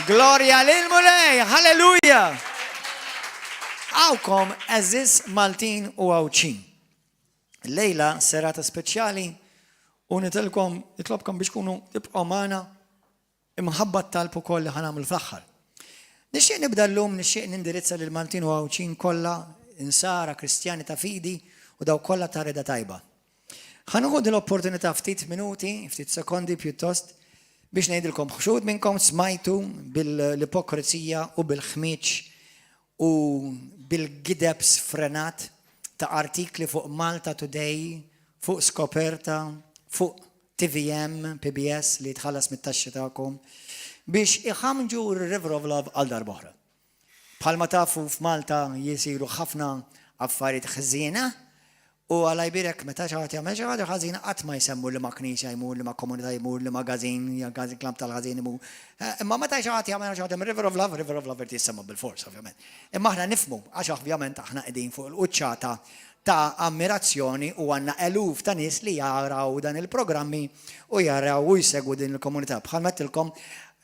Gloria lil Mulej, halleluja! Għawkom eżis Maltin u għawċin. Lejla serata speċjali u nitlobkom biex kunu tibqgħu magħna imħabba talbu koll li ħanamlu fl-aħħar. Nixtieq nibda llum nixtieq nindirizza lil Maltin u għawċin kollha, insara Kristjani ta' fidi u daw kollha ta' reda tajba. Ħanuħu l-opportunità ftit minuti, ftit sekondi pjuttost biex ngħidilkom xhud minnkom smajtu bil-ipokrizija u bil-ħmiġ u bil-gideb sfrenat ta' artikli fuq Malta Today, fuq Skoperta, fuq TVM, PBS li tħallas mit-taxxi tagħkom biex iħamġu r-River of Love għal darba oħra. Bħalma tafu f'Malta jisiru ħafna affarijiet ħżiena u għalaj birek meta xaħat jagħmel xi ħaġa ħażina qatt ma jsemmu li ma' knisja jmur, li ma' komunità jmur, li ma' gażin, klamb tal-ħażin imur. Imma meta xaħat jagħmel xi ħaġa River of Love irid jissemma bil-fors ovvjament. Imma aħna nifhmu għax ovvjament aħna qegħdin fuq il-quċċata ta' ammirazzjoni u għandna eluf ta' nies li jaraw dan il-programmi u jaraw u jsegwu din il-komunità. Bħal mettilkom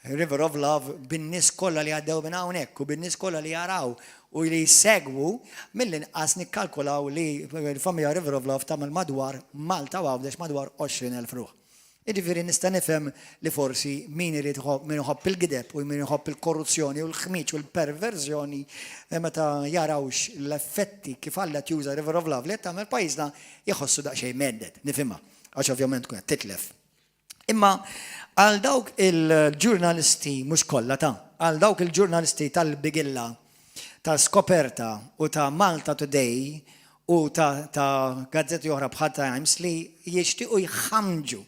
River of Love bin-nies kollha li għaddew minn hawnhekk u bin-nies kollha li jaraw u li jsegwu mill-inqas nikkalkulaw li l-familja River of Love tagħmel madwar Malta u għawdex madwar 20,000 ruħ. Jiġifieri nista' nifhem li forsi min irid min iħobb il-gideb u min iħobb il-korruzzjoni u l-ħmiġ u l-perverżjoni meta jarawx l-effetti kif Alla juża River of Love li qed tagħmel pajjiżna jħossu daqsxejn meddet, nifhimha għax ovvjament tkun qed titlef. Imma għal dawk il-ġurnalisti mhux kollha għal dawk il-ġurnalisti tal-Bigilla ta' Skoperta u ta' Malta Today u ta' gazzetti oħra bħal Times li jixtiequ jħamġu.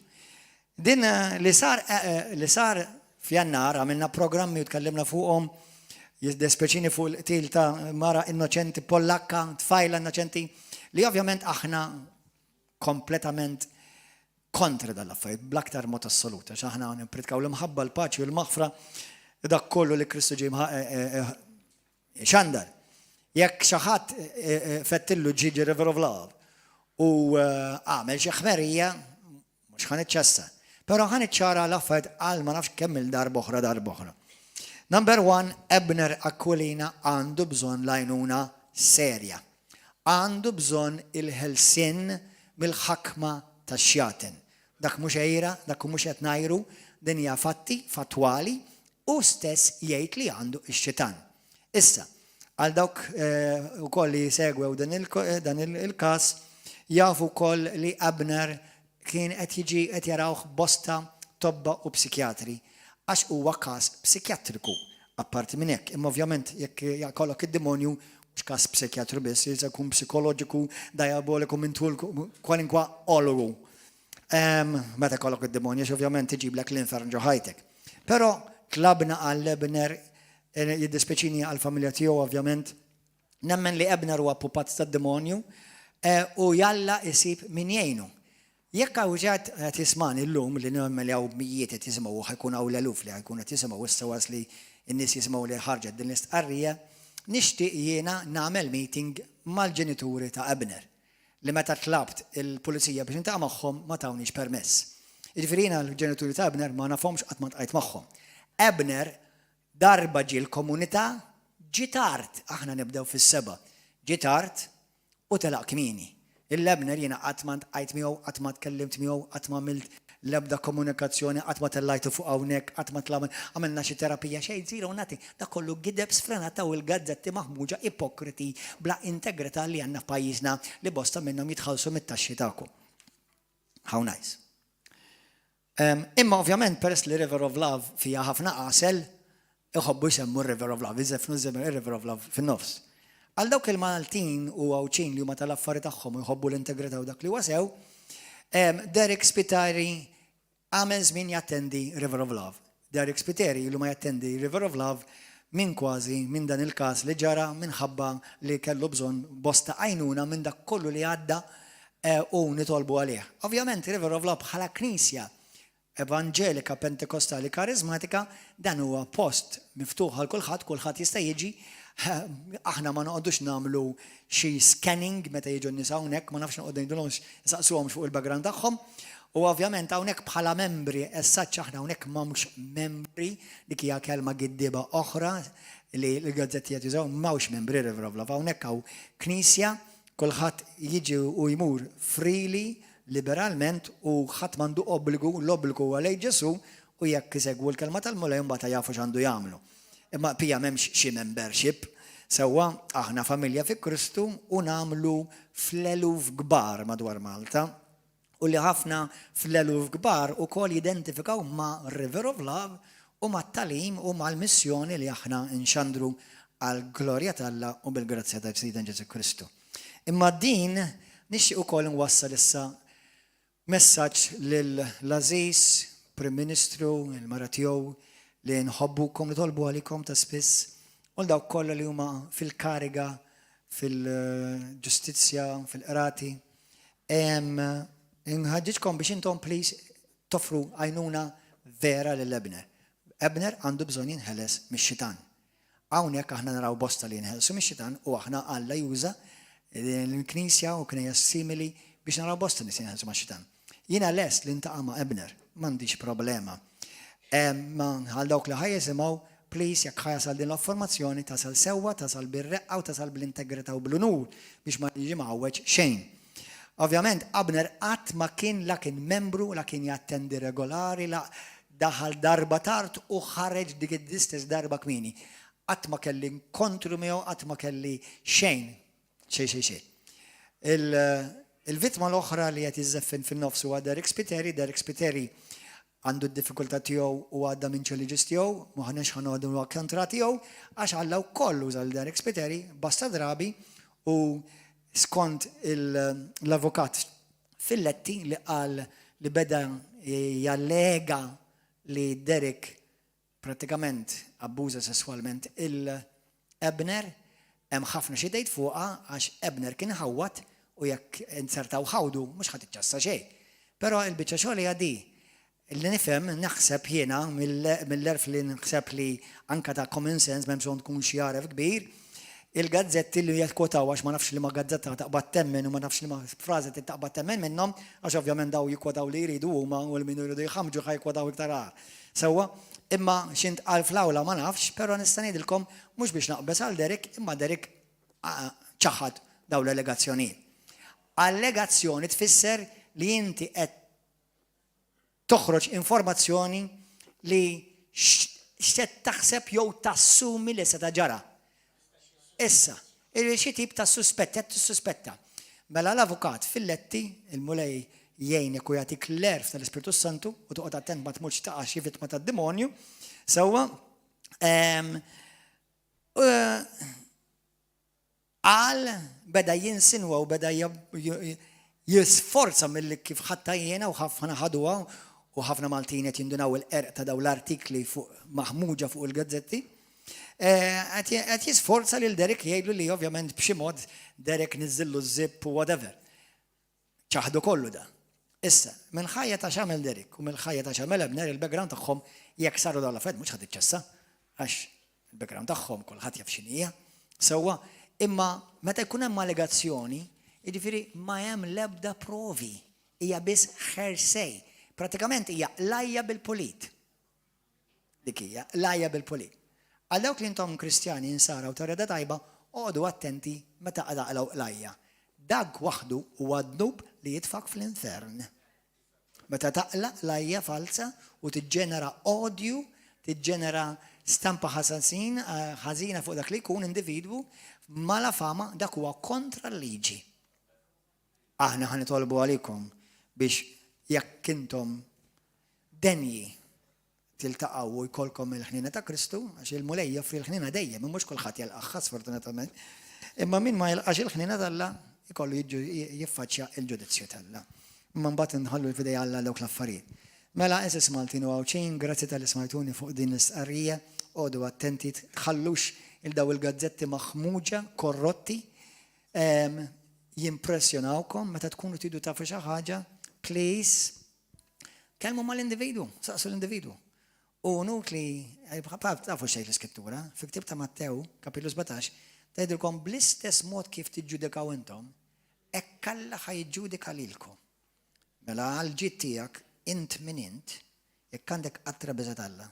Din li sar f'Jannar għamilna programmi u tkellimna fuqhom jispeċini fuq il-qtil ta' mara innoċenti Pollakka, tfajla innoċenti li ovvjament aħna kompletament kontra dal-affarijiet bl-aktar mod assolut għax aħna nippritkaw l-imħabba l-paċi u l-maħfra dak kollu li Kristu ġie xandar. Jekk xi ħadd fettillu ġiġi River of Love u għamel xi ħmerija mhux ħaniċċessa. Però ħaniċċara l-affarijiet għal ma nafx kemm il-darba oħra. Number 1, Ebner Aquilina għandu bżonn l-għajnuna serja. Għandu bżonn il-ħelsien mill-ħakma tax-xjaten. Dak mhux ejra, dak mhux qed ngħiru, din hija fatti fatwali u stess jgħid li għandu x-xitan. Issa, għal dawk ukoll li segwew dan il-każ jafu wkoll li Ebner kien qed jarawh bosta tobba u psikjatri għax huwa każ psikjatriku. Apparti minn hekk, imma ovvjament jekk jkollok id-demonju mhux każ psikjatru biss, jista' jkun psikoloġiku, diaboliku, mintulku, kwalinkwa ologu. Meta jkollok id-demonju ovvjament iġiblek l-infern ġo ħajtek. Però tlabna għal Ebner jiddispeċini għal-familja tiegħu ovvjament, nemmen li Ebner huwa pupazz tad-demonju u jalla isib min jgħinu. Jekk hawn qed jismani llum li nemmel hawn mijiet qed jisimgħu ħajkun hawn l-eluf li ħajkun qed jisimgħu issa wasli n-nies jisimgħu li ħarġet din l-istqarrija, nixtieq jiena nagħmel meeting mal-ġenituri ta' Ebner li meta tlabt il-pulizija biex intaqa' magħhom ma tawniex permess. Jiġifieri jiena l-ġenituri ta' Ebner ma nafhomx qatt ma tqajt magħhom. Ebner darba ġie l-komunità ġie tard, aħna nibdew fis-7, ġie tard u telaq kmieni. Il-Ebner jiena qatt ma ntqajt miegħu, qatt ma tkellimt miegħu, qatt ma għamilt l-ebda komunikazzjoni, qatt ma tellajtu fuq hawnhekk, qatt ma għamilna xi terapija xejn żira u nagħti dak kollu gideb sfrenata u l-gazzetti maħmuġa ipokriti bla integrità li għandna f'pajjiżna li bosta minnhom jitħallsu mit-taxxi tagħkom. How nice. Imma ovvjament peress li River of Love fiha ħafna qasel, iħobbu jsemmu River of Love, iżefnu River of Love fin-nofs. Għal dawk il-Maltin u għawċin li huma tal-affari tagħhom u jħobbu l-integrità u dak li wasew, Derek Spiteri għamel żmien jattendi River of Love. Derek Spiteri li ma jattendi River of Love minn dan il-każ li ġara minħabba li kellu bżonn bosta għajnuna minn dak kollu li għadda u nitolbu għalih. Ovvjament River of Love bħala knisja evanġelika pentekostali karizmatika dan huwa post miftuħ għal kulħadd jista' jiġi. Aħna ma noqgħodux nagħmlu xi scanning meta jiġu n-nies hawnhekk, ma nafx noqgħod ngħidulhom saqsuhom fuq il-background tagħhom U ovvjament hawnhekk bħala membri, essaċ aħna hawnhekk m'hawnx membri dik hija kelma giddiba oħra li l-gazzetti qed jużaw m'hawnx membri Reverend. Hawnhekk hawn knisja kulħadd jiġi u jmur freely, liberalment u ħadd m'għandu l-obbligu għalej Ġesu u jekk isegwu l-kelma tal-Mulej mbagħad jafu x'għandu jagħmlu. Imma pija m'hemmx xi membership, sewwa aħna familja fi Kristu u nagħmlu fl-eluf kbar madwar Malta. U li ħafna fl-eluf kbar ukoll jidentifikaw ma' River of Love u ma' talim u ma' l-missjoni li aħna nxandru għal-glorja tal-Alla u bil-grazzja ta' Sidna Ġesu Kristu. Imma din nixtieq ukoll nwassal issa messaġġ lill-Aziz Prim Ministru, il-mara tiegħu li nħobbukom li tolbu għalikom ta' spiss u dawk kollha li huma fil-kariga fil-ġustizzja, fil-qrati. Nħaġġiġkom biex intom please toffru għajnuna vera l-Ebner. Ebner għandu bżonn jinħeles mix-xitan. Hawnhekk aħna naraw bosta li jinħelsu mix-xitan u aħna Alla juża l-Knisja u knejjes simili biex naraw bosta nies jinħelsu max-xitan. Jiena lest li ntaqa' ma' Ebner, m'għandix problema. Ma għal dawk li ħajjisimgħu, please jekk ħajasal din l-afformazzjoni tasal sewwa, tasal bir-reqqa u tasal bl-integrità u bl-unur biex ma jiġi mgħawweġ xejn. Ovvjament, Abner qatt ma kien la kien membru, la kien jattendi regolari, la daħal darba tard u ħareġ dik id-distess darba kmini. Qatt ma kelli kontru miegħu, qatt ma kelli xejn. Il-vittma l-oħra li qed jiżeffin fin-nofs huwa Derek Spiteri. Derek Spiteri għandu d-diffikultà tiegħu u għadda minn ċelliġis tiegħu, ma ħanex ħanodu kontra tiegħu għax Alla wkoll uża l-Derek Spiteri basta drabi u skont l-avukat Filletti li qal li beda jallega li Derek pratikament abbuża sessualment il-Ebner, hemm ħafna xi tgħid fuqha għax Ebner kien ħawwat u jekk insertaw ħawdu mhux ħadd iċċassa xejn. Però l-biċċa xogħol hija di li nifhem naħseb jiena mill-erf li naħseb li anke ta' common sense m'hemm bżonn tkun xi jaref kbir. Il-gazzetti li jekkotaw għax ma nafx li ma gazzetta taqbad temmen u ma nafx li ma frażi taqbad temmen minnhom għax ovvjament daw jikwotaw li jridu huma u l-min jridu jħamġu ħajkwotaw iktar għar. Sewwa, imma xint għal fl-awla ma nafx, però nista' ngħidilkom mhux biex naqbes għal Derek, imma Derek ċaħad daw l-allegazzjonijiet. Allegazzjoni tfisser li inti qed toħroġ informazzjoni li x'qed taħseb jew tassumi li se ġara. Issa, xi tip ta' suspetta. Mela l-avukat Filletti, il-Mulej jgħinek u jagħtik l-erf tal-Ispiritu Santu u toqgħod attent ma tmurx taqa' xi vittma tad-demonju, sewwa qal beda jinsinwa u beda jisforza milli kif ħatta jiena u ħafna ħaduha u ħafna Maltin qed jindunaw il-qerq ta' dawn l-artikli fuq maħmuġa fuq il-gazzetti. Qed jisforza lil Derek jgħidlu li ovvjament b'xi mod Derek niżillu żipp u whatever. ċaħdu kollu da. Issa, minn ħajja ta' xamel Derek u minn ħajja ta' xamel Ebner il-background tagħhom jekk saru dawn l-affarijiet mhux ħadd iċċessa għax il-background tagħhom kulħadd jaf x'inhija. Sewwa, imma meta jkun hemm allegazzjoni, jiġifieri ma hemm l-ebda provi, hija biss hearsay. Pratikament hija lajja bil-pulit. Dik hija lajja bil-pulit. Għal dawk li intom Kristjani insara u tareda tajba, għodu attenti meta qadaqlaw lajja. Dak waħdu huwa dnub li jitfak fl-infern. Meta taqla lajja falsa u tiġġenera odju, tiġġenera stampa ħażina fuq dak li jkun individwu, mala fama dak huwa kontra l-liġi. Aħna ħanitolbu għalikom biex jekk intom denji tiltaqgħu u jkollkom il-ħnina ta' Kristu, għax il-Mulej joffri l-ħnina dejjem, mhux kulħadd jelqaħħa sfortunatament. Imma min ma jelqax il-ħnina tal-Alla jkollu jiffaċċja il-ġudizzju tal-Alla. Imma mbagħad inħallu l-fidej Alla dawk l-affarijiet. Mela eżis Maltin u għawċin, grazzi tal ismajtuni fuq din l-istqarrija, għodu attenti tħallux il-daw il-gazzetti maħmuġa, korrotti, jimpressjonawkom, meta tkunu tidu tafu xi ħaġa, please, kelmu mal-individu, saqsu l-individu. U nukli, tafu xej l-iskrittura, fi ktib ta' Mattew, kapitlu 17, tgħidilkom bl-istess mod kif tiġġudikaw intom, hekk Alla ħajġġudika lilkom. Mela għal-ġid tiegħek int min int, jekk għandek qatra beżat Alla,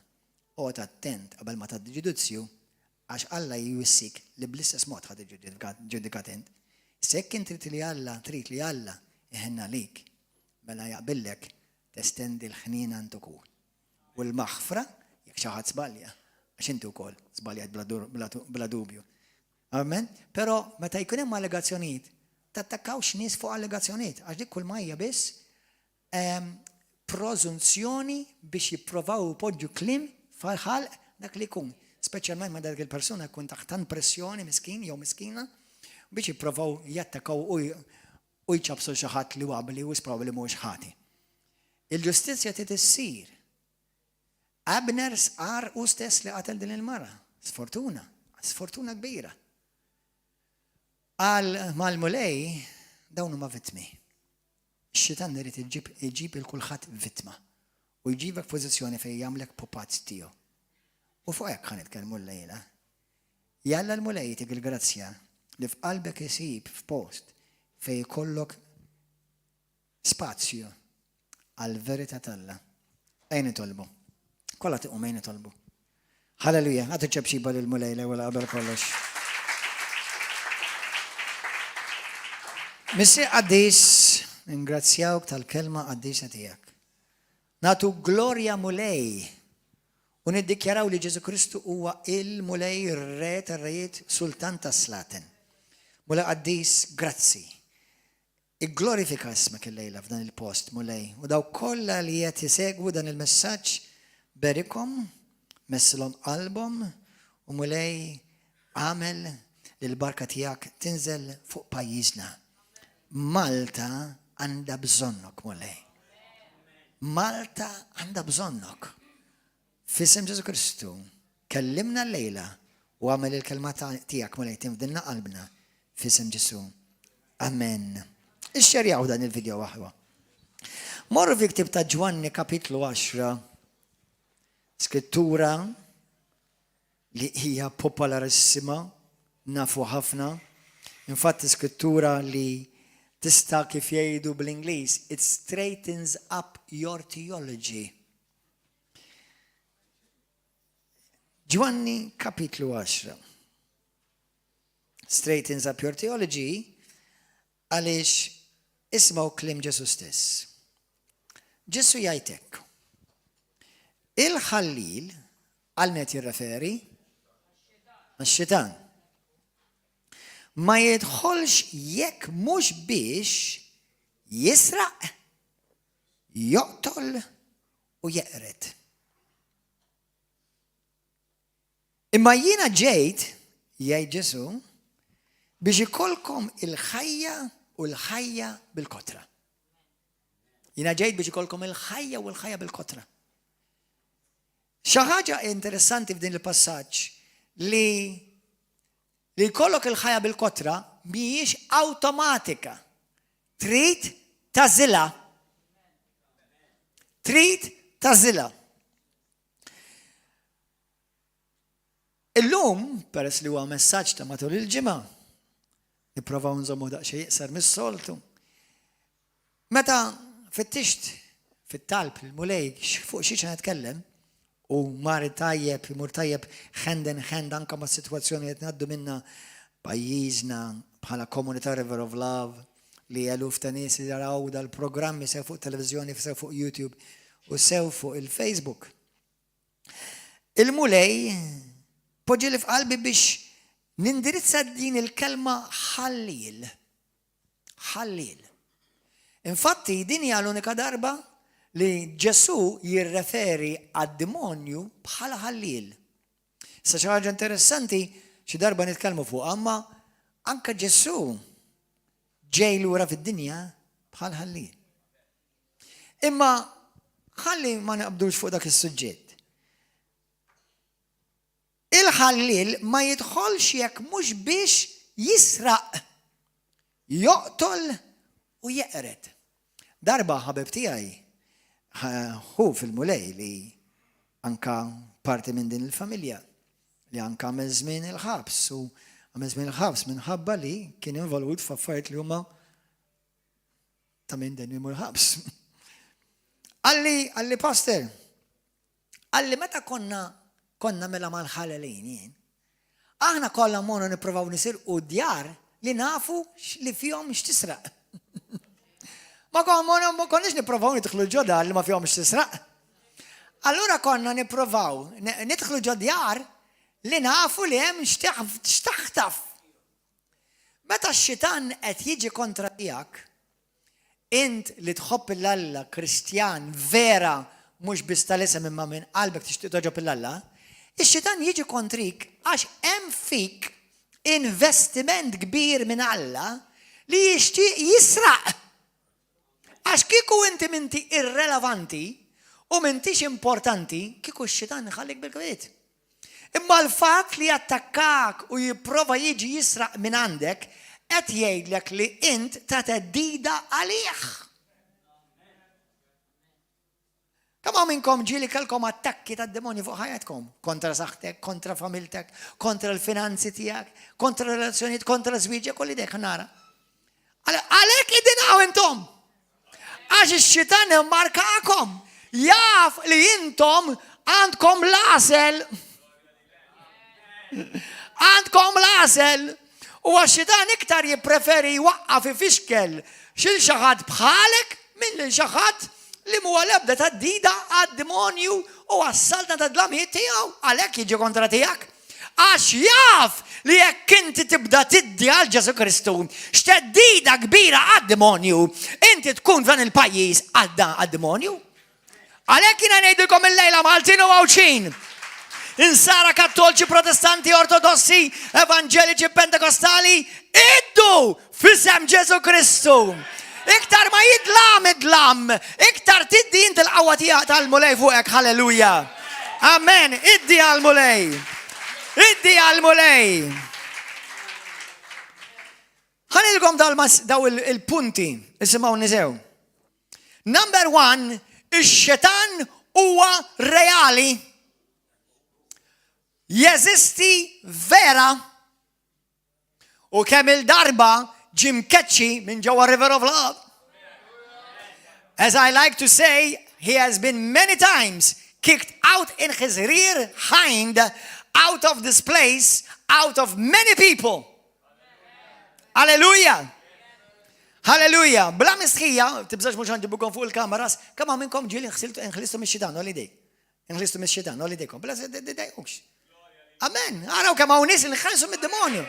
oqgħod attent qabel ma tgħaddi ġudizzju għax Alla jwissik li bl-istess mod ħad ġudikat int. Se jekk int trid li Alla iħenna lik, mela jaqbillek testendi l-ħnien għand ukoll. U l-maħfra jekk xi ħadd żbalja, għax inti wkoll żbaljat bla dubju. Amen? Però meta jkun hemm allegazzjonijiet, tattakkawx nies fuq allegazzjonijiet, għax dik kull ma hija biss prożunzjoni biex jipprovaw ipoġġu kliem fal-ħalq dak li jkun. Speċjalment ma dak il-persuna jkun taħt pressjoni miskin jew miskina biex jipprovaw jattakaw u jċabsu xi ħadd li wabli u jisprawli mhuwiex ħati. Il-ġustizzja trid issir. Abner sqar u stess li qatel din il-mara. Sfortuna kbira. Għal mal-mulej dawn huma vittmi. Ix-xitan irid iġib il-kulħadd vittma u jġibek pożizzjoni fejn jagħmlek pupazz tiegħu. U fuq hekk ħa nitkellmu llejla. Jalla l-mulej jtik il-grazzja li f'qalbek isib f'post fejn jkollok spazju għall-verità t'Alla. Ejn itolbu. Kollha tiqum ejn itolbu. Halleluja, ħadd iċċebxiba lill-mulej l-ewwel qabel kollox. Missi Qaddis, ingrazzjawk tal-kelma qaddisa tiegħek. Natu glorja mulej u niddikjaraw li Ġesu Kristu huwa il-mulej ir-re tar-rejiet sultan tas-slaten. Mulej Qaddis, grazzi. Igglorifika ismek il-lejla f'dan il-post mulej u daw kollha li qed isegwu dan il-messaġġ berikom, messilhom qalbhom u mulej għamel li l-barka tiegħek tinżel fuq pajjiżna. Malta għandha bżonnok mulej. Malta għandha bżonnok. F'isem Ġesu Kristu kellimna l-lejla u għamel il-kelma tiegħek mulej tinfdilna qalbna f'isem Ġesu. Amen. Ixxerjaw dan il-video waħwa. Morru fi ktib ta' Ġwanni kapitlu 10, skrittura li hija popolarissima, nafu ħafna. Infatti skrittura li tista' kif jgħidu bl-Ingliż, it straightens up your theology. Ġwanni kapitlu 10. Straightens up your theology għaliex ismaw klim Ġesu stess. Ġesu jgħidlek. Il-ħallil għal-net jirreferi għax-xitan. Ma jidħolx jekk mhux biex jisraq, joqtol u jeqret. Imma jiena ġejt, jgħid Ġesu, biex ikolkom il-ħajja u l-ħajja bil-kotra. Jiena ġejt biex ikolkom il-ħajja u l-ħajja bil-kotra. Xi ħaġa interessanti f'din il-passaġġ li jkollok il-ħajja bil-kotra mhijiex awtomatika. Trid tażilha. Trid tażilha. Illum, peress li huwa messaġġ ta' matul il-ġimgħa, nipprovaw nżommu daqsxejn iqsar mis-soltu. Meta fittixt fit-talb il-mulej fuq xi nitkellem u mar tajjeb, imur tajjeb hand in hand anke ma' sitwazzjoni qed ngħaddu minnha pajjiżna bħala komunità River of Love li eluf ta' nies jaraw dal-programmi sew fuq televiżjoni, sew fuq YouTube u sew fuq il-Facebook. Il-mulej poġġi li f'qalbi biex nindirizza din il-kelma ħallil. Ħallil. Infatti din hija l-unika darba li Ġesu jirreferi għad-demonju bħala ħallil. Sa xi ħaġa interessanti xi darba nitkellmu fuq, imma anke Ġesu ġej lura fid-dinja bħal ħallil. Imma ħalli ma naqbdux fuq dak is-suġġett. Il-ħallil ma jidħolx jekk mhux biex jisraq, joqtol u jeqret. Darba ħabib tiegħi hu fil-mulej li anka parti minn din il-familja li anka għamel żmien il-ħabs u għamel żmien il-ħabs minħabba li kien involut f'affarijiet li huma ta' minn din il-ħabs. Għalli pastor, għalli meta konna mela mal-ħalalin jien, aħna kollha mmorru nippruvaw nisirqu djar li nafu li fihom x'tisraq. Ma konniex nippruvaw nidħlu ġodda li ma fihom x'tisraq. Allura konna nippruvaw nidħlu ġodjar li nafu li hemm x'taħtaf. Meta x-xitan qed jiġi kontra tiegħek, int li tħobb il-Alla Kristjan vera mhux biss tal-isem imma minn qalbek tixtieq toġob il-Alla, ix-xitan jiġi kontrik għax hemm fik investiment kbir minn Alla li jixtieq jisraq. Għax kieku inti minti irrelevanti u mintix importanti, kieku x-xitan iħallik bil-kwiet. Imma l-fatt li jattakkak u jipprova jiġi jisraq minn għandek qed jgħidlek li int ta' teddida għalih. Kemm hawn minnkom ġieli kellkom attakki tad-demonji fuq ħajjatkom, kontra saħħtek, kontra familtek, kontra l-finanzi tiegħek, kontra relazzjonijiet, kontra żwieġek u li dejk nara. Għalhekk idinaw intom. Għax ix-xitan immarkakom. Jaf li intom għandkom l-għasel. Għandkom l-għasel. U għax-xitan iktar jippreferi jwaqqaf ifixkel xil xi ħadd bħalek milli xi ħadd li huwa l-ebda tad-dida għad-demonju u għas-salta tad-dlamijiet tiegħu għalhekk jiġi kontra tiegħek. Għax jaf li jekk inti tibda tiddi għal Ġesu Kristu x'teddida kbira għad-demonju, inti tkun f'dan il-pajjiż għad-demonju. Għalhekk jiena ngħidilkom il-lejla Maltin u Għawċin, insara kattoliċi, protestanti, ortodossi, evangeliċi, pentekostali, iddu f'isem Ġesu Kristu. Iktar ma idlam, iktar tiddi inti l-qawwa tiegħek tal-mulej fuqek, halleluja. Amen, iddi għal-mulej. Iddi għal-mulej. Ħanilkom daw il-punti, isimgħu nisew. Number 1, ix-xetan huwa reali. Jeżisti vera u kemm il-darba ġim keċċi minn ġewwa River of Love. As I like to say, he has been many times kicked out in his rear hind, out of this place, out of many people. Hallelujah. Hallelujah. Bla misħija, tibżax mhux ġibukom fuq il-kameras, kemm minnkom ġieli nħlistu mix-xitan holiday. Nħlistu mix-xitan holidaykom. Bla dejqux. Amen. Araw kemm hawn nies li nħallsu mid-demonju.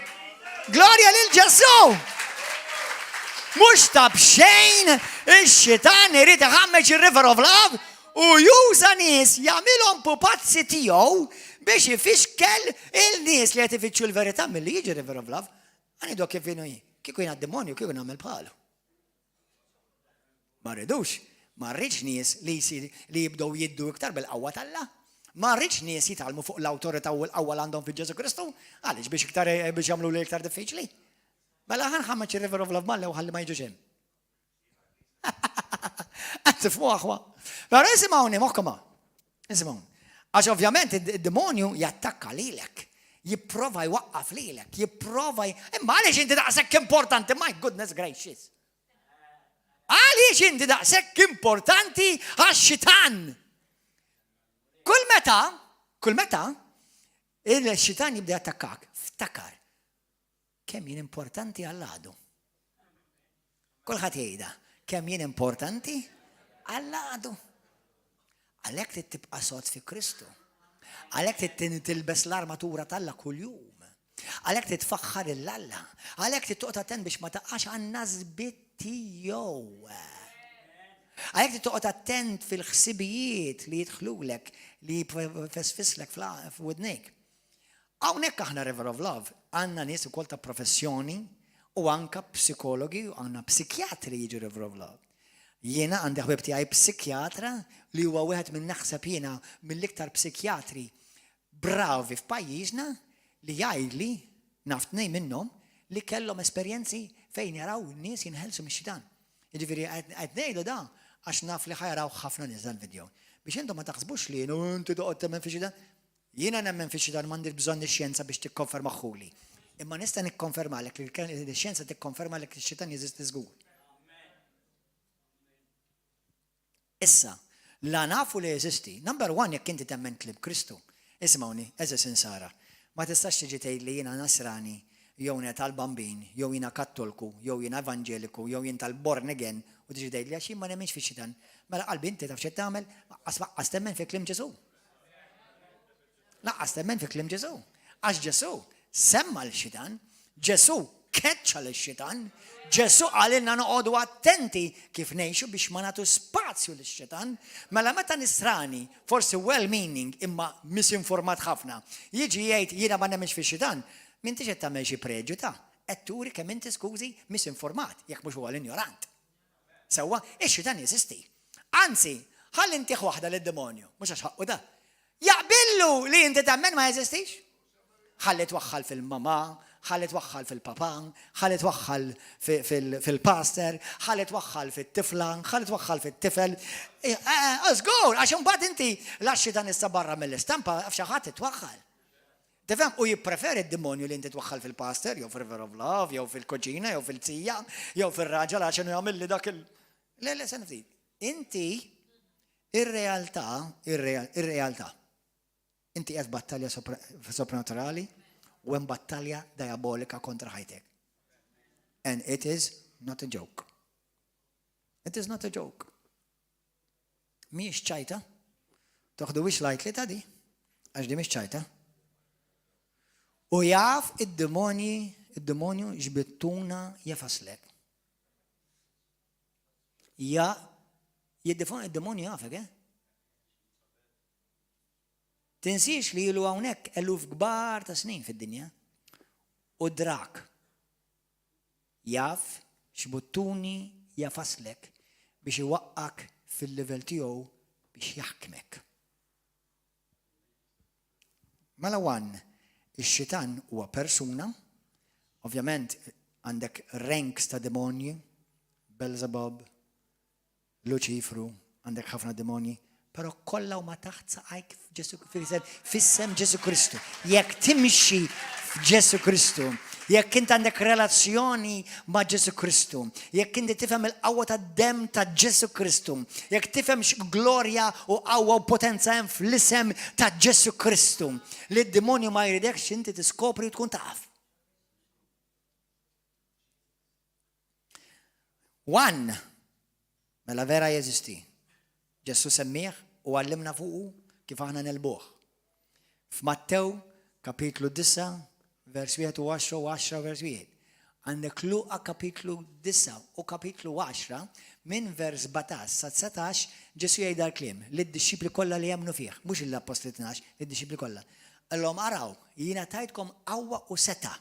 Glorja lil Ġesu. Mhux ta' bxejn ix-xitan irid iħammeġ ir-River of Love u juża nies jagħmilhom pupazzi tiegħu biex ifixkel il-nies li qed ifittxu l-verità milli jiġi River of Love. Għanidu kif jienu kieku jien għad-demonju kieku nagħmel bħalu. Ma rridux, ma rridx nies li jibdew jiddu iktar bil-qawwa tal-Alla. Ma rridx nies jitalmu fuq l-awtorità u l-qawwa għandhom fi Ġesu Kristu, għaliex biex iktar biex jagħmlu li iktar diffiċli. Mela ħanħammeġ ir-River of Love mallew ħalli ma jiġux hemm. Qed tifhmu aħwa. Però isimgħuni moħħkom. Isimgħu. Għax ovvjament id-demonju jattakka lilek. Jipprova jwaqqaf lilek, jipprova imma għaliex inti daqshekk importanti, my goodness gracious. Għaliex inti daqshekk importanti għax-xitan. Kull meta, il-xitan jibda jattakkak, ftakar, kemm jien importanti għall-għadu. Kulħadd jgħidha, kemm jien importanti għall-għadu. Għalhekk trid tibqa' sod fi Kristu. Għalhekk trid tilbes l-armatura tal-Alla kuljum. Għalhekk trid tfaħħar il-Alla. Għalhekk trid toqgħod attent biex ma taqax għan-nażbiet tiegħu. Għalhekk trid toqgħod attent fil-ħsibijiet li jidħlulek li jfisfislek f'widnejk. Hawnhekk aħna River of Love għandna nies ukoll ta' professjoni u anke psikologi u għandna psikjatri jiġu River of Love. Jiena għandi ħbib tiegħi psikjatra li huwa wieħed minn naħseb jiena mill-iktar psikjatri bravi f'pajjiżna li jgħidli naf tnejn minnhom li kellhom esperjenzi fejn jaraw in-nies jinħelsu mix-xitan. Jiġifieri qed ngħidu da għax naf li ħajaraw ħafna nies dal-video. Biex intom ma taħsbux li inti toqgħod temmen fix-xitan. Jiena nemmen fix-xitan m'għandix bżonn ix-xjenza biex tikkonfermaħħuli. Imma nista' nikkonfermalek li x-xjenza tikkonfermalek li x-xitan jeżisti żgur. Issa, La nafu li jeżisti. Number one, jekk inti temmen klib Kristu. Ismawni, eżis insara. Ma tistax tiġi tgħid li jiena Nasrani, jew jiena tal-bambin, jew jiena Kattolku, jew jiena Evangeliku, jew jien tal-born again, u tiġi tgħid li għax jien ma nemmenx fix-xitan. Mela qalbi inti taf x'qed tagħmel, laqqas temmen fi kliem Ġesu. Laqqas temmen fi kliem Ġesu. Għax Ġesu semma l-xitan, Ġesu keċċa l-xitan, Ġesu għalilna noqogħdu attenti kif ngħixu biex ma nagħtu spazju lix-xitan. Mela meta nisrani, forsi well-meaning imma misinformat ħafna, jiġi jgħid jiena ma nemmenx fix-xitan, m'intix qed tagħmel xi preġuta, qed turi kemm inti skużi misinformat, jekk mhux huwa l-injorant. Sewwa, ix-xitan jeżisti. Anzi, ħalli intih waħda lid-demonju, mhux għax ħaqqu da. Jaqbillu li inti temmen ma jeżistix. ħalli twaħħal fil-mama, ħalli twaħħal fil-papa, ħalli twaħħal fil-pastor, ħalli twaħħal fit-tifla, ħalli twaħħal fit-tifel. Żgur, għax imbagħad inti laxxi dan issa barra mill-istampa f'xi ħadd titwaħħal. Tifhem u jippreferi d-demonju li inti twaħħal fil-pastor, jew fil-River of Love, jew fil-koġina, jew fil-tija, jew fil-raġel għax inhu jagħmel li dak il. Le, se niftit. Inti ir-realtà. Inti qed battalja soprannaturali u hemm battalja diabolika kontra ħajtek. And it is not a joke. It is not a joke. Mhijiex ċajta. Toħduwix lightly ta' di, għax di mhix ċajta. U jaf id-demonju ġbittuna jafaslek. Id-demonju jafek, Tinsiex li jilu hawnhekk eluf kbar ta' snin fid-dinja. U drak jaf x'buttuni jafaslek biex iwaqqak fil-level tiegħu biex jaħkmek. Mela ix-xitan huwa persuna, ovvjament għandek ranks ta' demonji, Belzebub, Luċifru, għandek ħafna demonji, pero kollha huma taħt saqajk f'issem Ġesu Kristu. Jekk timxi f'Ġesu Kristu, jekk inti għandek relazzjoni ma' Ġesu Kristu, jekk inti tifhem il-qawwa tad-demm ta' Ġesu Kristu, jekk tifhem glorja u qawwa u potenza hemm fl-isem ta' Ġesu Kristu, li d-demonju ma jridekx inti tiskopri u tkun taf. One, mela vera jeżisti. Ġesu semmieħ u għallimna fuqu kif aħna nelbuħ. F'Mattew kapitlu 9 vers 1 u 10 vers 1. Għandek Luqa kapitlu 9 u kapitlu 10 minn vers 17 sa 19 Ġesu jgħid l-kliem lid-disċipli kollha li jemmnu fih, mhux l-apostoli 12, lid-disċipli kollha. Qallhom araw, jiena tajtkom qawwa u seta'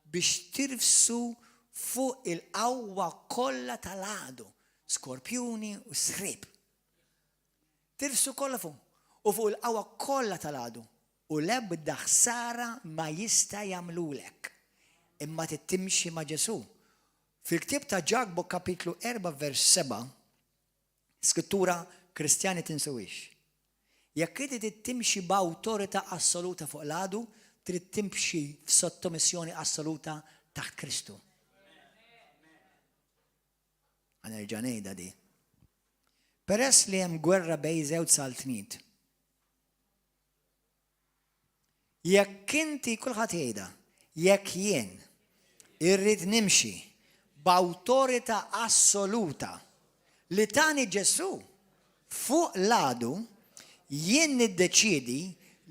biex tirfsu fuq il-qawwa kollha tal-għadu, skorpjuni u srib. Tirfsu kollha fuq u fuq il-qawwa kollha tal-għadu u l-ebda ħsara ma jista' jagħmlulek. Imma tittimxi ma' Ġesu. Fil-ktieb ta' Ġakbu kapitlu 4 vers 7 skrittura Kristjani tinsewix. Jekk inti tittimxi b'awtorità assoluta fuq l-għadu, trid timxi f'sottomissjoni assoluta taħt Kristu. Għanerġa' ngħidha di. Peress li hemm gwerra bejn żewġ saltniet. Jekk inti kulħadd jgħidha, jekk jien irrid nimxi b'awtorità assoluta li tani Ġesu fuq l-għadu, jien niddeċiedi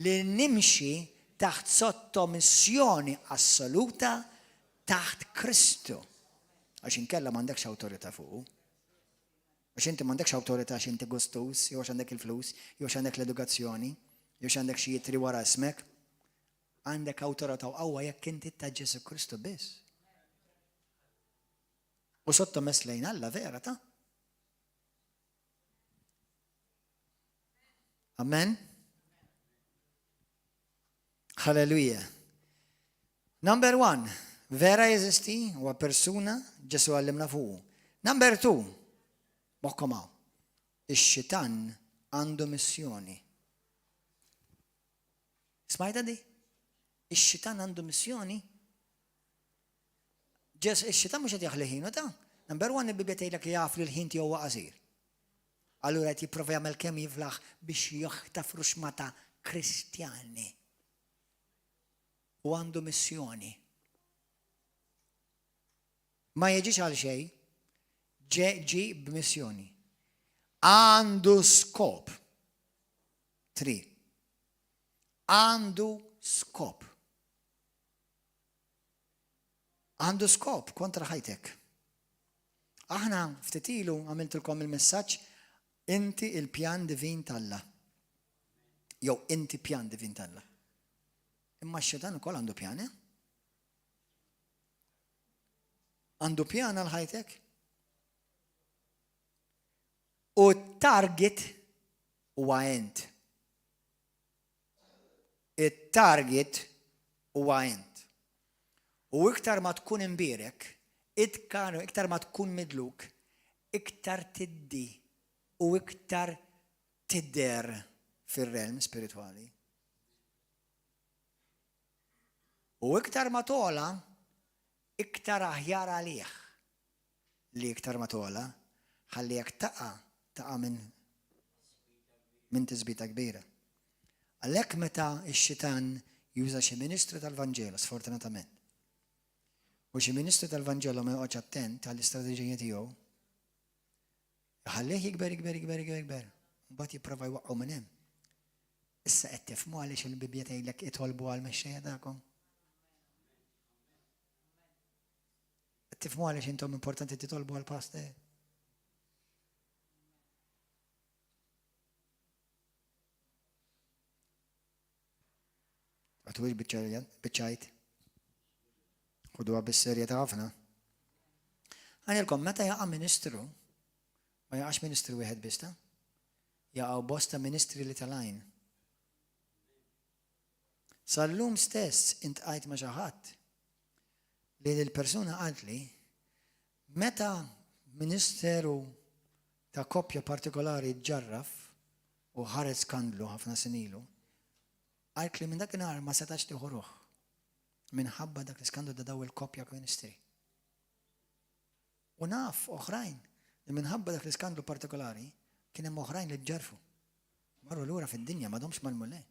li nimxi taħt sottomissjoni assoluta taħt Kristu. Għax inkella m'għandekx awtorità fuqu. Għax inti m'għandekx awtorità għax inti gustus, jew għax għandek il-flus, jew għax għandek l-edukazzjoni, jew għax għandek xi jitri wara ismek. Għandek awtorità u qawwa jekk inti ta' Ġesu Kristu biss. U sottomess lejn Alla vera ta'. Amen. Halleluja. Number 1, vera jeżisti huwa persuna Ġesu għallimna fuqu. Number 2, moħkom hawn. Ix-xitan għandu missjoni. Smajta di? Ix-xitan għandu missjoni. Ix-xitan mhux qed jaħli ħinu ta'. Number 1 il-Bibja tgħidlek jaf li l-ħin tiegħu huwa qasir. Allura qed jipprova jagħmel kemm jiflaħ biex joħtaf ruxmata Kristjani. U għandu missjoni. Ma jiġix għal xejn, ġi b'missjoni. Għandu skop. 3. Għandu skop. Għandu skop kontra ħajtek. Aħna ftit ilu għamiltilkom il-messaġġ inti il-pjan divin tal-Alla. Jew inti pjan divin tal-Alla. Imma x-xetan ukoll għandu pjan, Għandu pjan għal ħajtek. U target huwa int. It-target huwa int. U iktar ma tkun imbierek, iktar ma tkun midluk, iktar tiddi u iktar tidder fir-realm spirituali. U iktar ma tola, iktar aħjar għalih. Li iktar ma tola, ħallijek taqa' minn tiżbita kbira. Għalhekk meta x-xitan juża xi ministru tal-Vanġelu, sfortunatament. U xi ministru tal-Vanġelu ma joqgħodx attent għall-istrateġija tiegħu, ħallih jikber. Mbagħad jipprova jwaqqgħu minn hemm. Issa qed tifhmu għaliex il-Bibja tgħidlek itolbu għall-mexxejja tagħkom. Qed tifhmu għaliex intom importanti titolbu għall-pastor. Għatwix biċċajt. Xuduha bis-serjetà ħafna. Għanilkom, meta jaqa' ministru, ma jaqax ministru wieħed biss, jaqgħu bosta ministri li tal-għajn. Sal-lum stess intqajt ma' xi ħadd li l-persuna qalt li meta ministeru ta' koppja partikolari ġarraf u ħareġ skandlu ħafna sinilu, għalt li minn dakinhar ma setax tieħu ruħ minħabba dak l-iskandlu da daw il-koppja ministri. U naf oħrajn li minħabba dak l-iskandlu partikolari kien hemm oħrajn li ġarfu. Marru lura fid-dinja m'għadhomx mal-mulej.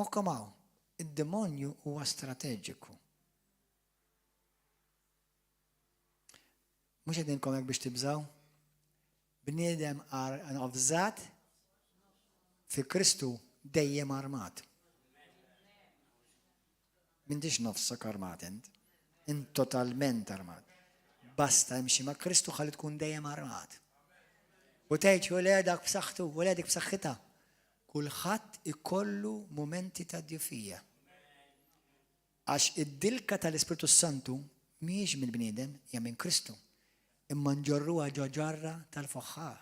Mokkom hawn, id-demonju huwa strateġiku. Mhux qed ngħidilkom hekk biex tibżgħu. Bniedem avżat fi Kristu dejjem armat. M'intix nofsok armat int. Int totalment armat. Basta imxi ma' Kristu ħalli tkun dejjem armat. U tgħid weledek b'saħħtu, weledek b'saħħitha. Kulħadd ikollu momenti ta' djufija. Għax id-dilka tal-Ispiritu Santu mhijiex mill-bniedem, hija minn Kristu. Imma nġorruha ġo ġarra tal-foħħar.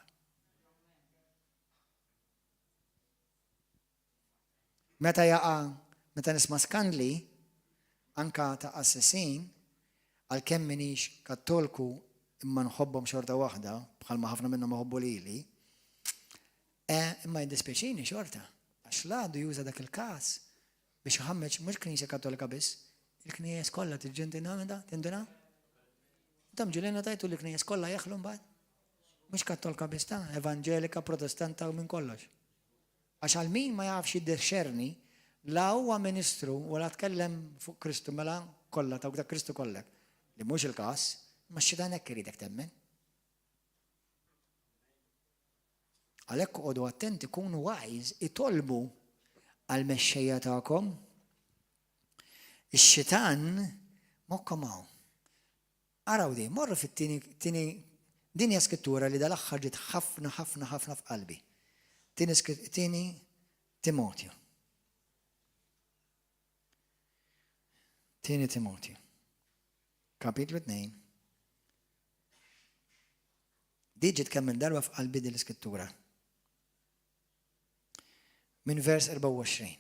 Meta nisma' skandli anka ta' assassin, għalkemm minix kattolku imma nħobbhom xorta waħda, bħalma ħafna minnhom iħobbu lili, imma jiddispjaċini xorta, għax l-għadu juża dak il-każ biex iħammeġ mhux Knisja Kattolika biss, il-Knies kollha tiġġentina tinduna? Intom ġilina tajtu li l-Knies kollha jaħlu mbagħad. Mhux Kattolika biss ta' Evanġelika, Protestanta u minn kollox. Għax għal min ma jafx jidderxerni, la huwa ministru u la tkellem fuq Kristu mela kollha ta' Kristu kollek. Li mhux il-każ, ma x-xitan hekk iridek temmen. Għalhekk qogħdu attenti, kunu wise, itolbu għall-mexxejja tagħkom. Ix-xitan mokkom hawn. Araw di, morru fit-tieni dinja skrittura li dal-aħħar ġiet ħafna f'qalbi. Tieni Timotju. Tieni Timotju. Kapitlu 2. Diġi tkemmel darba f'qalbi din l-iskrittura. Min vers 24.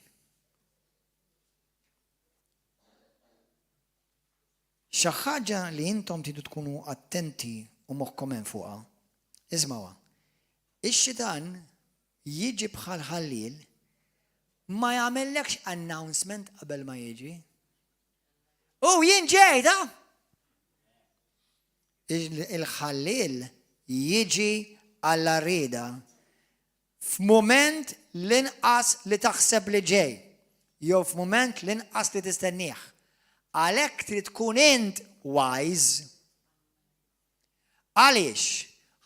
Xi ħaġa li intom tridu tkunu attenti u moħħkom hemm fuqha, ismawha. Ix-xitan jiġi bħal ħallil ma jagħmellekx announcement qabel ma jiġi. Jien ġejt, il-ħallil jiġi għalla rieda f'mument l-inqas li taħseb li ġej, jew f'mument l-inqas li tistennieh. Għalhekk trid tkun int wise. Għaliex?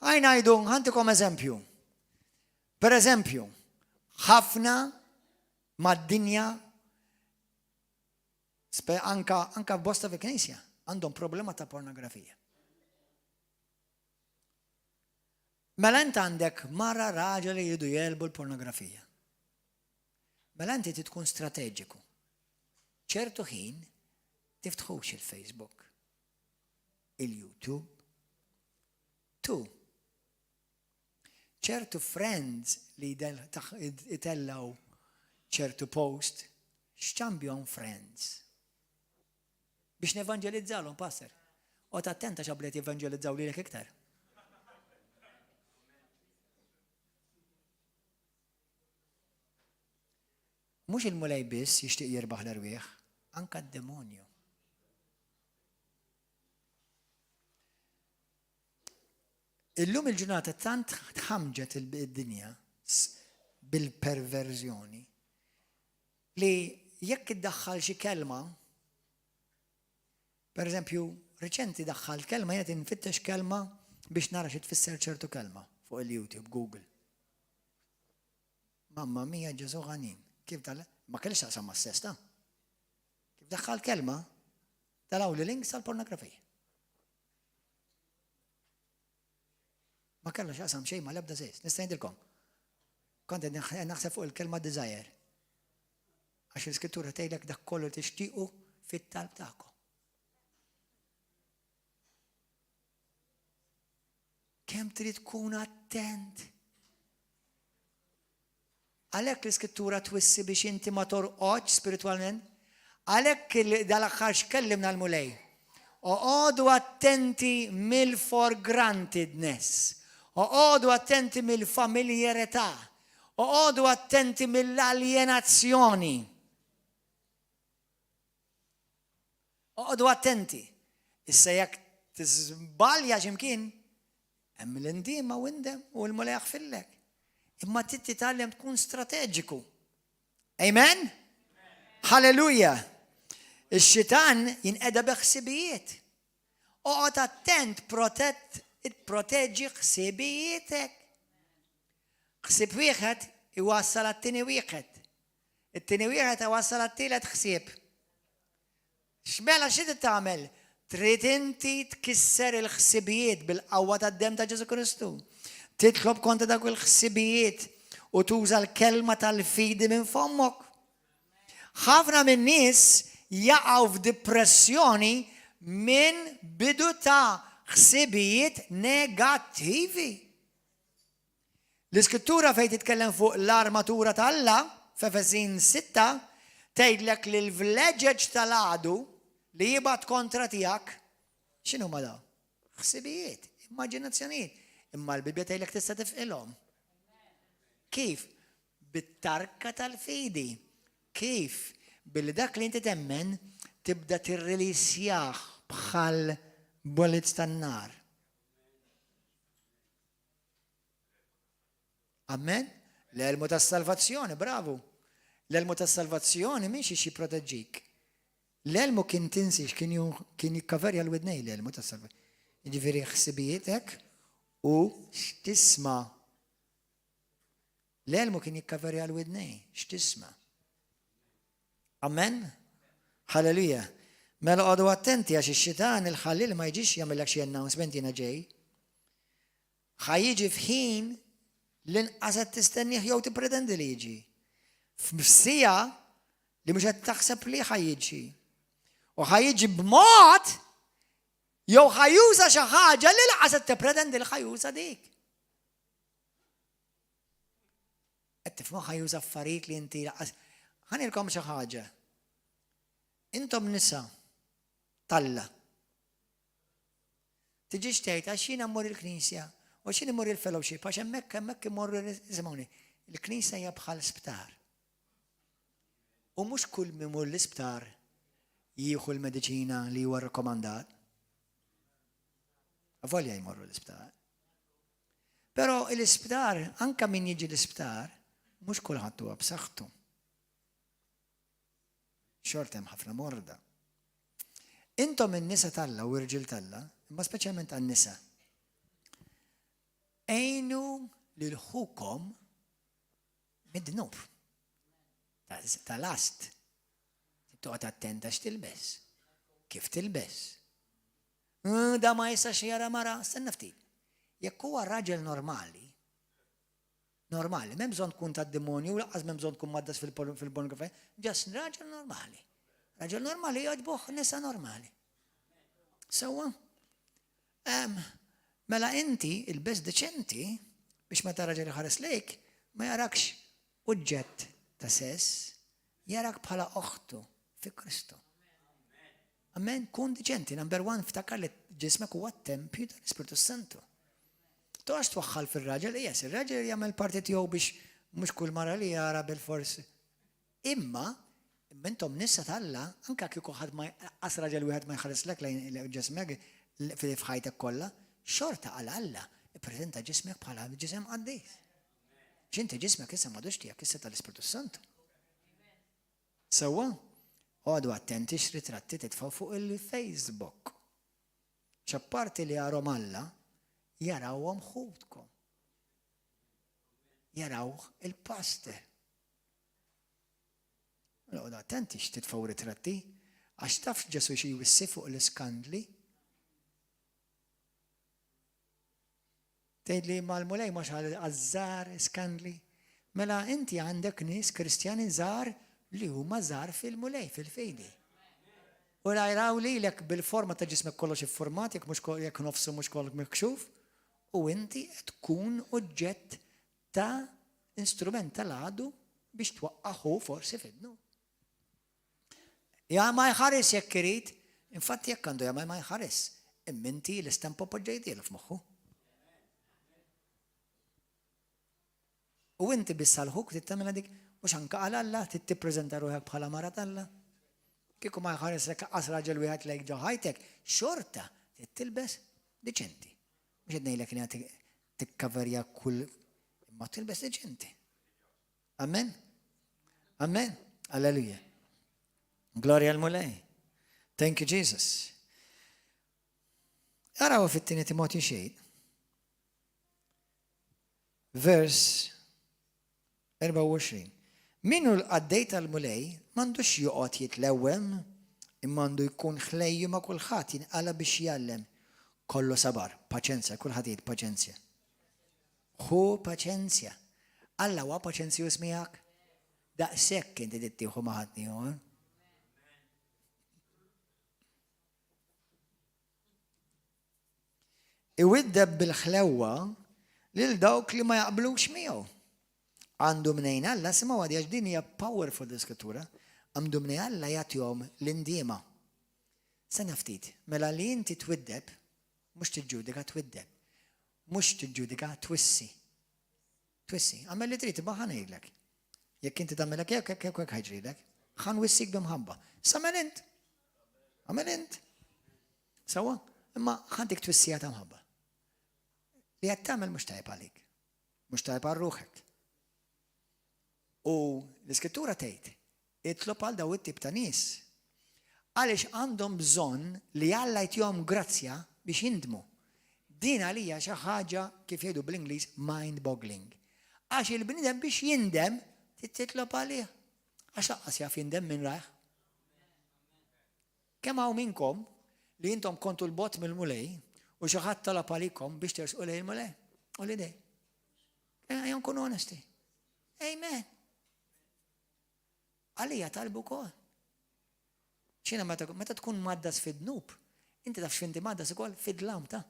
Ħajnajdu, ħantikom eżempju. Per eżempju, ħafna mad-dinja anka bosta fil-Knisja għandhom problema ta' pornografija. Mela int għandek mara raġel li jridu jelbu l-pornografija. Mela inti tkun strateġiku. ċertu ħin tiftħux il-Facebook, il-YouTube. ċertu friends li jitellaw ċertu post, x'ċambjon friends. Biex nevanġelizzalhom passer. U attenta x'ablet jevanġelizzaw lilek iktar. Mhux il-mulej biss jixtieq jirbaħ l-irwieħ, anke d-demonju. Illum il-ġurnata tant tħamġet id-dinja bil-perverżjoni li jekk iddaħħal xi kelma, per eżempju, reċenti daħħal kelma jgħid infittex kelma biex nara xi tfisser ċertu kelma fuq il-YouTube, Google. Mamma mia Ġesu ħanin. Kif ma kellix taqsam ma' s-sesta. Kif daħħal kelma, talaw li links tal-pornografija. Ma kellux taqsam xejn ma l-ebda żejs. Nista' ngħidilkom. Kont naħseb fuq il-kelma desire. Għax il-Skrittura tgħidlek dak kollu tixtiequ fit-talb tagħkom. Kemm trid tkun attent. Għalhekk l-Iskrittura twissi biex inti ma torqodx spiritualment, għalhekk dal-aħħar x'kellimna l-mulej. Oqgħodu attenti mill-for grantedness, oqgħodu attenti mill-familjarità, oqgħodu attenti mill-aljenazzjoni. Oqgħodu attenti. Issa jekk tiżbalja x'imkien, hemm l-indiema u indem u l-mulej jaħfillek. Imma titgħallem tkun strateġiku. Amen? Halleluja. Ix-xitan jinqeda beħsibijiet. Oqgħod attent, proteġġi ħsibijietek. Ħsieb wieħed iwassal għat-tieni wieħed. It-tieni wieħed iwassal għat-tielet ħsieb. X'mela xi tagħmel? Trid inti tkisser il-ħsibijiet bil-qawwa tad-demm ta' Ġesu Kristu. Titlob kontra dak il-ħsibijiet u tuża l-kelma tal-fidi minn fommok. Ħafna minn nies jaqgħu f'depressjoni minn bidu ta' ħsibijiet negattivi. L-Iskrittura fejn titkellem fuq l-armatura tal-Alla f'Efesin 6 tgħidlek li l-vleġeġ tal-għadu li jibgħat kontra tiegħek x'inhu ma dawn? Ħsibijiet, immaġinazzjonijiet. Imma l-Bibja tgħidlek tista' tifqilhom. Kif? Bit-tarka tal-fidi. Kif? Billi dak li inti temmen tibda tirrilisjah bħal bullets tan-nar. Amen? L-elmu tas-salvazzjoni, bravu. L-elmu tas-salvazzjoni mhix xi proteġġik. L-elmu kien tinsix, kien jikkaverja l-widnej l-elmu tas-salvazzjoni. Jiġifieri ħsibijietek u x'tisma. L-elmu kien jikkaverja l-widnej, x'tisma. Amen? Halleluja. Mela qogħdu attenti għax ix-xitan il-ħallil ma jiġix jagħmellek xi announcement jiena ġej. Ħajjiġi f'ħin l-inqas qed tistennih jew tippretendi li jiġi. F'sija li mhux qed taħseb li ħajjiġi. U ħajjiġi b'mod jew ħajuża xi ħaġa li laqas qed tippretendi li ħajuża dik. Qed tifhmu ħajuża affarijiet li inti laqas. Ħanilkom xi ħaġa. Intom nisa Talla. Tiġix tgħid għax jiena mmur il-Knisja u x'in imur il-fellowship għax hemmhekk imorru isimgħuni. Il-Knisja hija bħal sptar. U mhux kull min imur l-isptar jieħu l-mediċina li huwa rrakkomandat. Avolja jmorru l-isptar. Pero l-isptar, anka min jiġi l-isptar, mhux kulħadd huwa b'saħħtu. Xorta hemm ħafna morda. Intom in-nisa talla u r-irġiel talla, imma speċjalment għan-nisa. Għejnu lil ħukom mid-dnub. Tal-ast. Toqgħod attenta x'tilbes. Kif tilbes. Da ma jistax jara mara, stenna ftit. Jekk huwa raġel normali, m'hemm bżonn tkun tad-demonju, laqqas m'hemm bżonn tkun maddas fil-pornografija, ġas raġel normali. Raġel normali jgħodbuh nisa normali. Sewwa? Mela inti il-bes deċenti biex meta raġel ħares lejk ma jarakx uġġett ta' sess, jarak bħala oħtu fi Kristu. Amen, kun deċenti. Number 1, ftakar li ġismek huwa t-tempju tal-Ispiritu Santu. Toqgħodx twaħħal fir-raġel, jes, ir-raġel jagħmel parti tiegħu biex mhux kull mara li jara bil-fors. Imma intom nisa talla, anke kieku ħadd ma qas raġel wieħed ma jħarrislek lejn ġismek f'ħajtek kollha, xorta għal Alla ippreżenta ġismek bħala ġisem qaddis. X'inti ġismek issa m'għadux tiegħek issa tal-Ispiritu Santu. Sewwa? Għodu attenti x'ritratti titfgħu fuq il-Facebook. X'apparti li jarhom Alla, jarawhom ħudkom. Jaraw il-pastor. Għodu attenti x'titfgħu ritratti, għax taf Ġesu xi jwissi fuq l-iskandli. Tgħidli mal-mulej mhux għaż-żgħar iskandli. Mela inti għandek nies Kristjani żgħar li huma żgħar fil-mulej, fil-fejdi. U jaraw lilek bil-forma ta' ġismek kollox iffurmat, jekk nofsu mhux kollok mikxuf, u inti qed tkun oġġett ta' instrument tal-għadu biex twaqqaħu forsi fidnu. Ja ma jħares jekk irid, infatti jekk għandu ja ma jħares, imminti l-istampa poġġejtielu f'moħħu. U inti bis-salħuk tittamela dik, mhux anke għal Alla tippreżenta ruħek bħala mara Alla. Kieku ma jħareslek qas raġel wieħed lejk ġo ħajtek, xorta tilbes deċenti. Mhux qed ngħidlek li tikkaverja kull imma tilbes deċenti. Amen? Amen? Alleluja. Gloria al-mulej. Thank you, Jesus. Araw fit-tieni Timotju xejn. Verse 24. Minu l-qaddej tal-mulej m'għandux joqgħod jitlewwem imma għandu jkun ħlejju ma' kulħadd jinqala biex jgħallem. Kollu sabar, paċenzja, kulħadd jgħid paċenzja. Ħu paċenzja. Alla huwa paċenzjuż miegħek. Daqshekk inti tittieħu ma' ħadd ieħor. Iwiddeb bil-ħlewwa lil dawk li ma jaqblux miegħu. Għandu mnejn Alla, simgħu għadja din hija powerful l-Iskrittura, għandu mnejn Alla jagħtihom l-indiema. Sena ftit, mela li inti twiddeb, mhux tiġġudika twiddeb, mhux tiġġudika twissi. Twissi, għamel li trid ma ħanejdlek. Jekk inti tagħmelek hekk ħajġrilek, ħan wissik b'imħabba. Samel int. Għamel int. Sewwa, imma ħantik twissija ta' mħabba. Li qed tagħmel mhux tajb għalik. Mhux tajb għal ruħek. U l-Iskrittura tgħid, itlob għal daw it-tip ta' nies. Għaliex għandhom bżonn li Alla jtihom grazzja biex jindmu. Din għalija xi ħaġa kif jgħidu bl-Ingliż mind-boggling. Għax il-bniedem biex jindem titlob għalih. Għax laqqas jaf jindem minn rajh. Kemm hawn minnkom li intom kontu l-bot mill-mulej u xi ħadd talab għalikom biex tersqu lejn il-mulej. U li dej. Ejja nkunu onesti. Amen. Għalija talbu kol. ċina meta tkun maddas fid-dnub, inti taf x'inti maddas ukoll fid-dlam ta'.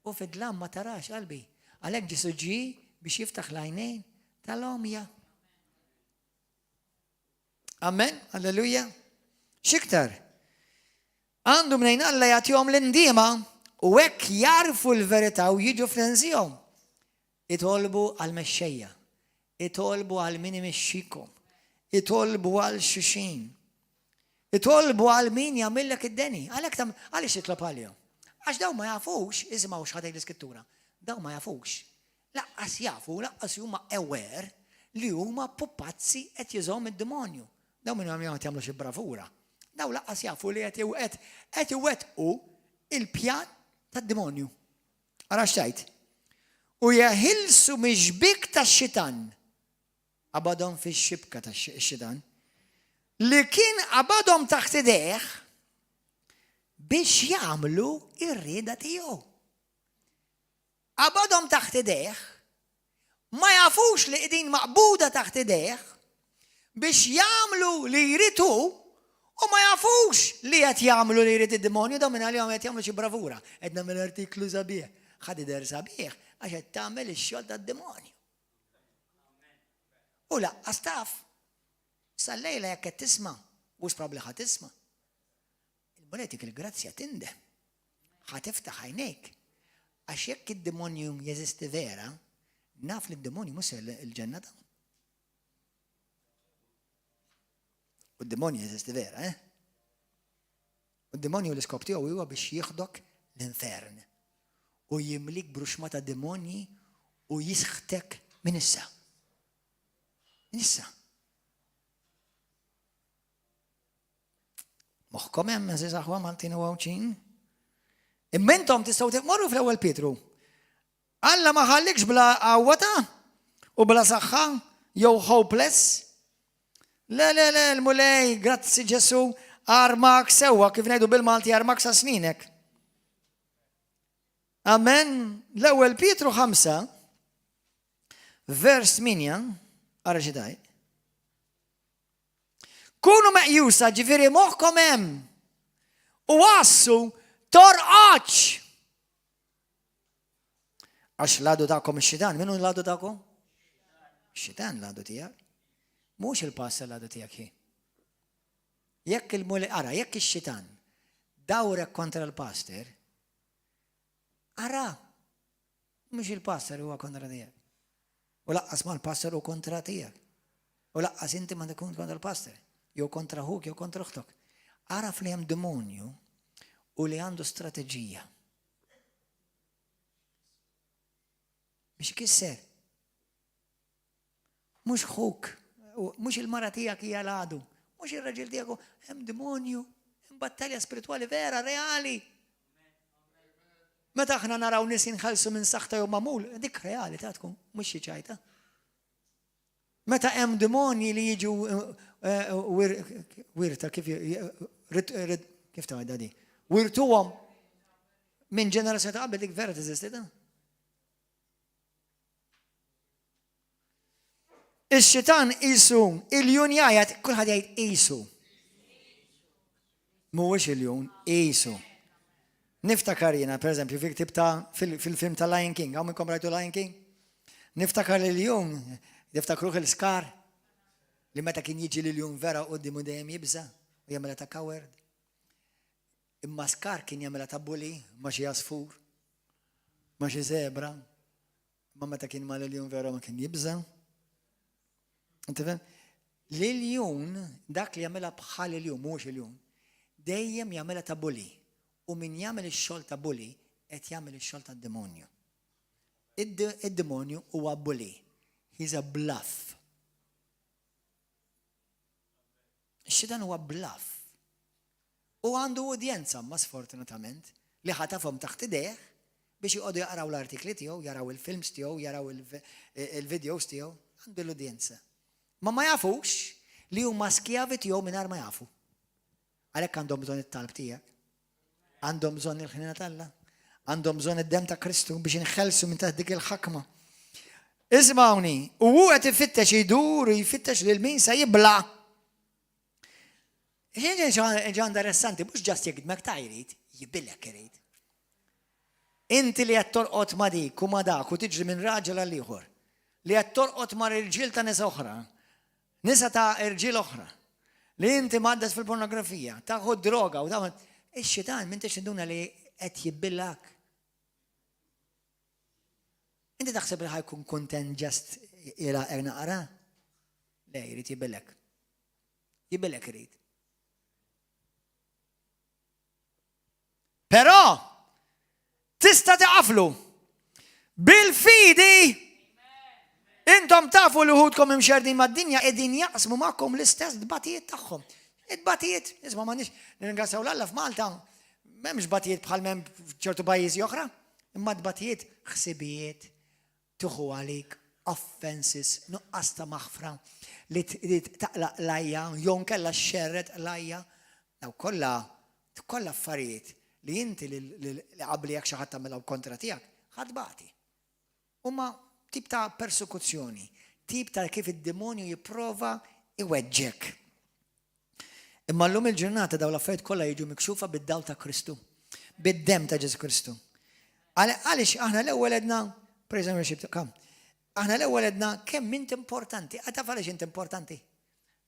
U fid-dlam ma tarax qalbi. Għalhekk Ġesu ġie biex jiftaħ l-għajnejn tal-omja. Amen, alleluja. X'iktar? Għandu mnejn Alla jagħtihom l-indiema u hekk jarfu l-verità u jiġu frenzihom. Itolbu għal-mexxejja, itolbu għal min imexxikom, itolbu għal xuxin, itolbu għal min jagħmillek id-deni. Għalhekk għaliex titlob għalihom? Għax daw ma jafux, isimgħu x'ħadej l-Iskrittura, daw ma jafux laqqas jafu, laqqas huma aware li huma pupazzi qed jużhom id-demonju. Daw minn għam jagħmlu xi bravura. Daw laqqas jafu li qed iwettqu il-pjan tad-demonju. Ara x'tajt. U jaħilsu miġbik tax-xitan. Qabadhom fix-xibka tax-xitan. Li kien qabadhom taħt idejh biex jagħmlu ir-rieda tiegħu. Qabadhom taħt idejh, ma jafux li qegħdin maqbuda taħt idejh biex jagħmlu li jritu u ma jafux li qed jagħmlu li jrid id-demonju dawn minn għalihom qed jagħmlu xi bravura. Qed nagħmel artiklu sabiħ, ħadd idher sabiħ għax qed tagħmel ix-xogħol tad-demonju. U laqqas taf. Sal-lejla jekk qed tisma' u probabbli ħadd tisma'. Il-monetik il-grazzja tindem. Ħatiftaħ għajnejk. Għax jekk id-demonju jeżisti vera, naf li d-demonju mhux il-ġenna dawn. U d-demonju jeżisti vera, U d-demonju l-iskop tiegħu huwa biex jieħdok l-infern u jimlik bruxma ta' demonji u jisħtek minn issa. Minn issa. Moħħkom hemm eżiż aħwa Maltin u Għawċin? Immentom tistgħu timorru fl-ewwel Pietru. Alla ma ħallikx bla qawwata u bla saħħa jew hopeless. Le, l-mulej, grazzi Ġesu, armak sewwa kif ngħidu bil-Malti armak sa sninek. Amen. L-ewwel Pietru 5, vers 8, ara xi tajt. Kunu meqjusa ġifieri moħħkom hemm u għassu torqaċ. Għax l-għadu ta'kom ix-xitan, minnu l-għadu ta'kom? Ix-xitan l-għadu tijak. Mux il-pasta l-għadu tijak hi. Jekk il-muli, ara, jekk ix-xitan dawrek kontra l-pastor, ara, mux il-pastor huwa kontra tijak. U laqqas ma l-pastor u kontra tijak. U laqqas inti ma tkun kontra l-pastor. Jew kontra huk, jew kontra uħtok. Araf li hemm demonju u li għandu strateġija. Biex kisser. Mux huk, mux il-mara tijak hija l-għadu, mux il-raġil tijak hemm demonju, hemm battalja spirituali vera, reali. Meta aħna naraw nies jinħallsu minn saħta jew mamul, dik reali ta' tkun, mux xi ċajta. Meta hemm demonji li jiġu wirta kif tgħidha di? Wirtuhom minn ġenerazzjoni ta' qabel dik vera teżisti da. Ix-xitan qisu il-jun jgħid kulħadd jgħid qisu. Mhuwiex il-jun, qisu. Niftakar jiena pereżempju fi ktib fil-film ta' Lion King, hawn minnkom rajtu Lion King? Niftakar il-jun Niftakruh il-skar li meta kien jiġi l-jum vera qudiem u dejjem jibża u jagħmilha ta' coward. Imma skar kien jagħmilha ta' bully ma' xi jasfur, ma' xi zebra, ma meta kien ma' l-jum vera ma kien jibża. Inti fem? L-jum dak li jagħmilha bħal il-jum mhux il-jum dejjem jagħmilha ta' bully u min jagħmel ix-xogħol ta' bully qed jagħmel ix-xogħol tad-demonju. Id-demonju huwa bully. He's a bluff. Ix-xitan huwa bluff. U għandu udjenza, ma sfortunatament, li ħatafhom taħt idejh biex jqogħdu jaqraw l-artikli tiegħu, jaraw il-films tiegħu, jaraw il-videos tiegħu, għandu l-udjenza. Ma jafux li huma skjavi tiegħu mingħajr ma jafu. Għalhekk għandhom bżonn it-talb tiegħek. Għandhom bżonn il-ħnina tal-Alla. Għandhom bżonn id-dem ta' Kristu biex inħellsu minn taħt dik il-ħakma. Ismawni, u għet jifittex jidur u jifittex li l-min sa jibla. Ġan interessanti, mux ġast jgħidmek ta' jrid, jibilek jrid. Inti li għed torqot ma dik u ma dak u tiġri minn raġel għal-liħor, li għed torqot ma irġil ta' nisa oħra, nisa ta' irġil oħra, li inti maddas fil-pornografija, taħħu droga u ta' ix-xitan minn tixinduna li għed jibbillak. Inti taħseb li ħajkun kontent ġast ila naqra? Le, jrid jibillek. Jibillek jrid. Però tista' taqaflu bil-fidi intom tafu li uħudkom imxerdin mad-dinja qegħdin jaqsmu magħkom l-istess dbatijiet tagħhom. Id-batijiet, isma' m'għandniex nirringrazzjaw l-Alla f'Malta m'hemmx batijiet bħal m'hemm f'ċertu pajjiżi oħra, imma dbatijiet ħsibijiet tuħu għalik, offenses, nuqqas ta' maħfra li taqlaq lajja, jon kella xerret lajja, daw kollha affarijiet li inti li qabli jekk xi ħadd tagħmilha kontra tiegħek ħadbati. Huma tip ta' persekuzzjoni, tip ta' kif id-demonju jipprova iweġġek. Imma llum il-ġurnata daw l-affarijiet kollha jiġu mikxufa bid-dawl ta' Kristu, bid-dem ta' Ġesu Kristu. Għaliex aħna l-ewwel edna, praise and worship, aħna l-ewwel edna kemm int importanti, taf għaliex int importanti.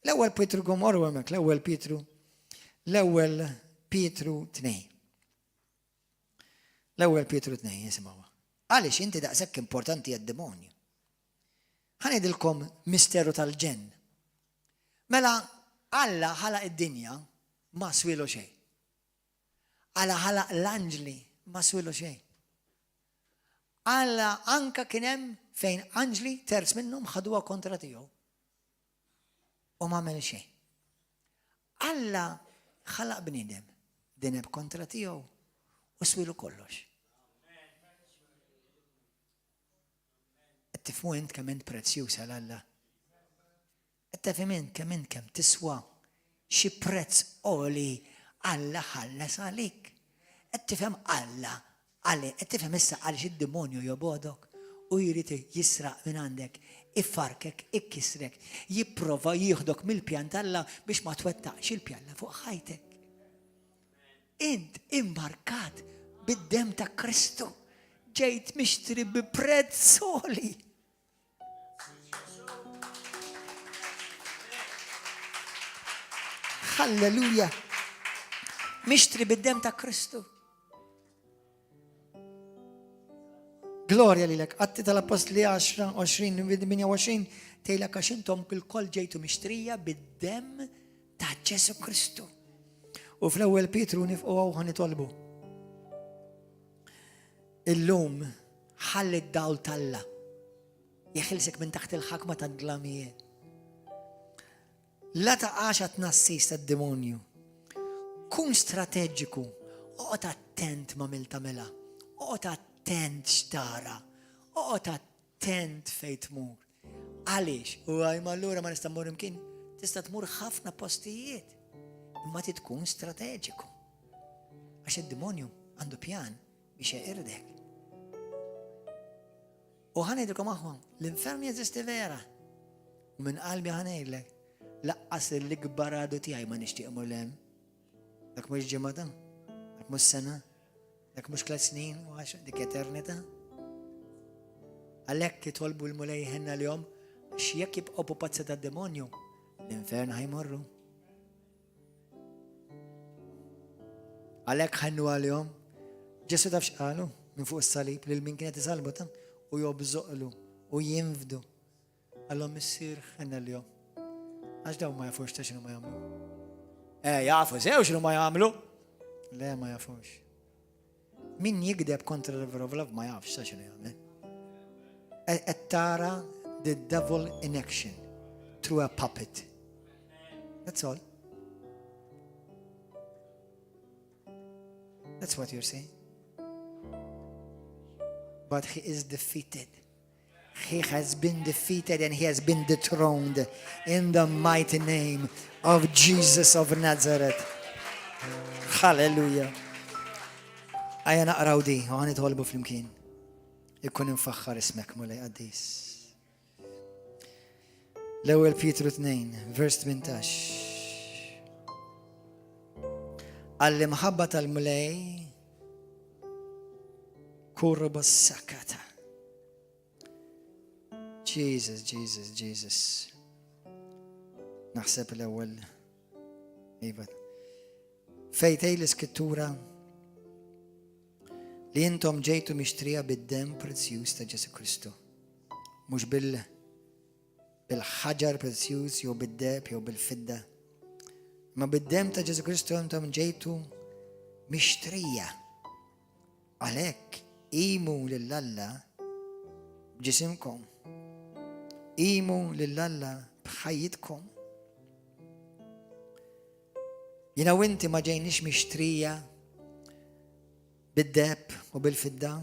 L-ewwel Pietru gomorru hemmhekk, l-ewwel Pietru 2. L-ewwel Pietru 2 jisimgħu. Għaliex inti daqshekk importanti għad-demonju. Ħanidilkom misteru tal-ġenn. Mela Alla ħalaq id-dinja ma swilu xejn. Alla ħalaq l-anġli ma swilu xejn. Alla anka kien hemm fejn anġli terz minnhom ħaduha kontra tiegħu. U ma għamel xejn. Alla ħalaq bniedem dineb kontra tiegħu u swilu kollox. Tifmu int kemm int prezzjuż għal Alla. Tifhem int kemm tiswa xi prezz għoli Alla ħallas għalik. Tifhem Alla għalli, tifhem issa għaliex id-demonju jobodok u jrid jisraq minn għandek, iffarkek, ikkisrek, jipprova jieħdok mill-pjan tal-Alla biex ma twettaqx il-pjan fuq ħajtek. Int imbarkat bid-dem ta' Kristu, ġejt mixtri bi prezz għoli. Halleluja. Mixtri bid-dem ta' Kristu. Gloria lilek. Atti tal-Apostli 10, 20, 28 tgħidlek għax intom il-koll ġejtu mixtrija bid-dem ta' Ġesu Kristu. U fl-ewwel Pietru nifqgħu ħanitolbu. Illum ħalli d-dawl tal-Alla jeħilsek minn taħt il-ħakma tad-dlamijiet. La taqax tnassis tad-demonju. Kun strateġiku, oqgħod attent ma' mil-tamela, oqgħod attent x'tara, oqgħod attent fejn tmur. Għaliex? U ma allura ma nista' mmur imkien, tista' tmur ħafna postijiet, imma tkun strateġiku. Għax id-demonju għandu pjan biex jeqirdek. U ħanejdilkom aħwa, l-infern jeżisti vera. U minn qalbi ħanejdlek, laqqas l-ikbar għadu tiegħi ma nixtieq imur lehem. Dak mhux ġimgħa, dak mhux sena, dak mhux 3 snin u 10, dik eternità. Għalhekk jitolbu l-mulej ħenna l-jom x'jekk jibqgħu pupazza tad-demonju, l-infern ħajmorru. Għalhekk ħennu għal-jom, Ġesu taf x'qalu minn fuq is-salib lil min kienet isalbu u jobżoqlu u jinfdu. Għallhom issir ħenna l-jom. Għax daw ma jafux ta' xinu ma jagħmlu. Jafu sew xinu ma jagħmlu. Le ma jafux. Min jigdeb kontra l-Vrovlov ma jafx ta' xinu jagħmel. Qed tara the devil in action through a puppet. That's all. That's what you're saying. But he is defeated. He has been defeated and he has been dethroned in the mighty name of Jesus of Nazareth. Hallelujah. Għajja naqraw di, u għani tħolbu fl-imkien. Ikkun infaxħar ismek mulej għaddis. L-ewwel Pietru 2, vers 18. Għall-imħabba tal-mulej kurba s-sakata. Jesus. Naħseb l-ewwel. Fejtej l-iskrittura li intom ġejtu mixtrija bid-dem prezzjuż ta' Ġesu Kristu. Mhux bil-ħaġar prezzjuż jew bid-deb jew bil-fidda. Ma bid-dem ta' Ġesu Kristu intom ġejtu mixtrija. Għalhekk imu lill-Alla بجسمكم، قيموا لله بحياتكم. وانت ما جاينيش مشترية بالذهب وبالفضة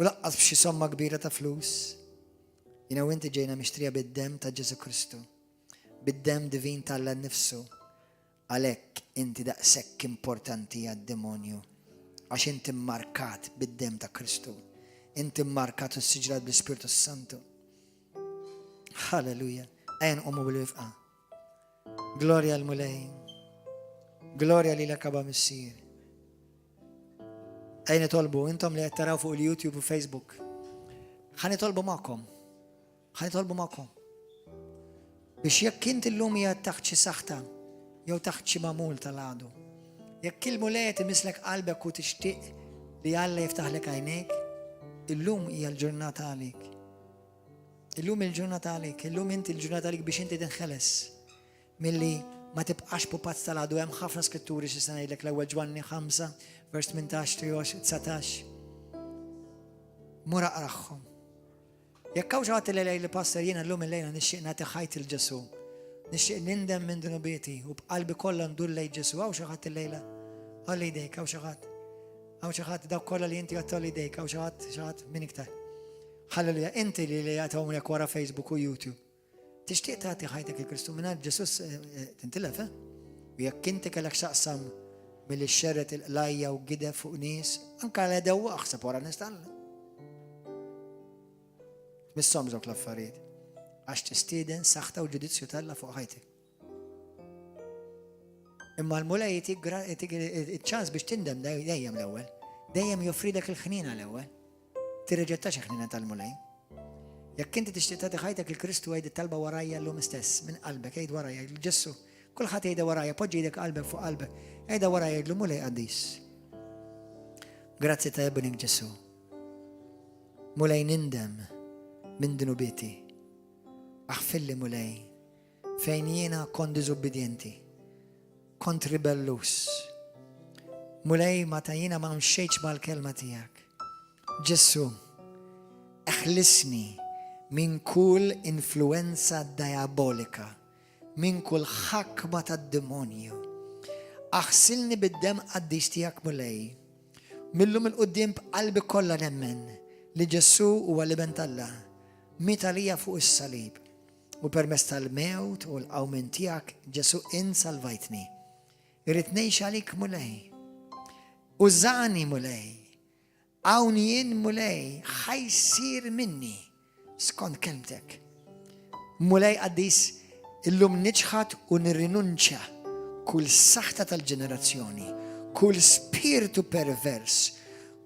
ولا بشي صمة كبيرة فلوس. وانت جاينا مشترية بالدم تاع جيسو كريستو، بالدم ديفين تاع نفسه. عليك انت دقسك امبورتانتي يا الديمونيو، عشان انت ماركات بالدم تاع كريستو، انت ماركات السجلات بالسبيرتو السانتو. هاللويا. اين امو بالوفقة؟ جلوريا الملاي، جلوريا لك ابا مسير. اين طلبوا انتم اللي تراوا فوق اليوتيوب وفيسبوك؟ خليني طلبوا معكم، خليني طلبوا معكم. بش يك انت اللوم يا تاخدش سخطة يا تاخدش مامول تلعدو، يك كل مولاية تمسلك قلبك وتشتاق ليالله يفتح لك عينيك. اللوم يا الجنات عليك، اللوم الجنات عليك، اللوم انت الجنات عليك بش انت تنخلص من اللي ما تبقاش بوبات تلعدو. يا مخافنا سكتوريش السنة لك الأول جواني 5 verse 18-19 مرق رخم. يكاو جوات الليلة باسترين اللوم الليلة نشئ ناتي خايت الجسو، نشئ نندم من ذنوبيتي وبقلبي كله ندور لي جسو. أو شغات الليلة هالي ديك أو شغات، أو شغات دا كل اللي أنت قلت لي ديك أو شغات منك تا. هللويا. أنت اللي أتوم لك ورا فيسبوك ويوتيوب تشتاق تعطي حياتك لكريستو من الجسوس تنتلف. ويكنتك لك شخصا من الشرة اللاية وقدف ونيس أنك على دوا أخسب ورا ناس تعلم مش صامزوك لفريد عش تستيدن سخطة وجديد سيطلع فوق حياتك. إما المولا يتيك التشانس باش تندم دايم الأول، دايم يفريدك الخنين على الأول ترجعتش خنينة المولاي. يك انت تشتتات حياتك الكريستو هيدا التلبة ورايا لو مستس من قلبك هيدا ورايا الجسو كل خاطر هيدا ورايا بوجي ايدك قلبك فوق قلبك هيدا ورايا لو مولاي قديس. جراتسي تايبنك جسو مولاي نندم من ذنوبيتي اغفر لي مولاي فينينا كون ديزوبيدينتي كنت ريبلوس مولاي ما تاينا ما مشيتش بالكلمة تياك جسو اخلصني من كل انفلونسا ديابوليكا، من كل حكمة الديمونيو. اغسلني بالدم قديستياك مولاي من القدام بقلبي كله نمن لجسو ولبنت الله ميتاليا فوق الصليب وبرمست الموت والأومنتياك جسو إن سلفيتني رتنيش عليك مولاي وزعني مولاي عونيين مولاي حيصير مني سكون كلمتك مولاي قديس اللوم نجحت ونرنونشا كل سخطة الجنراتيوني كل سبيرتو بيرفيرس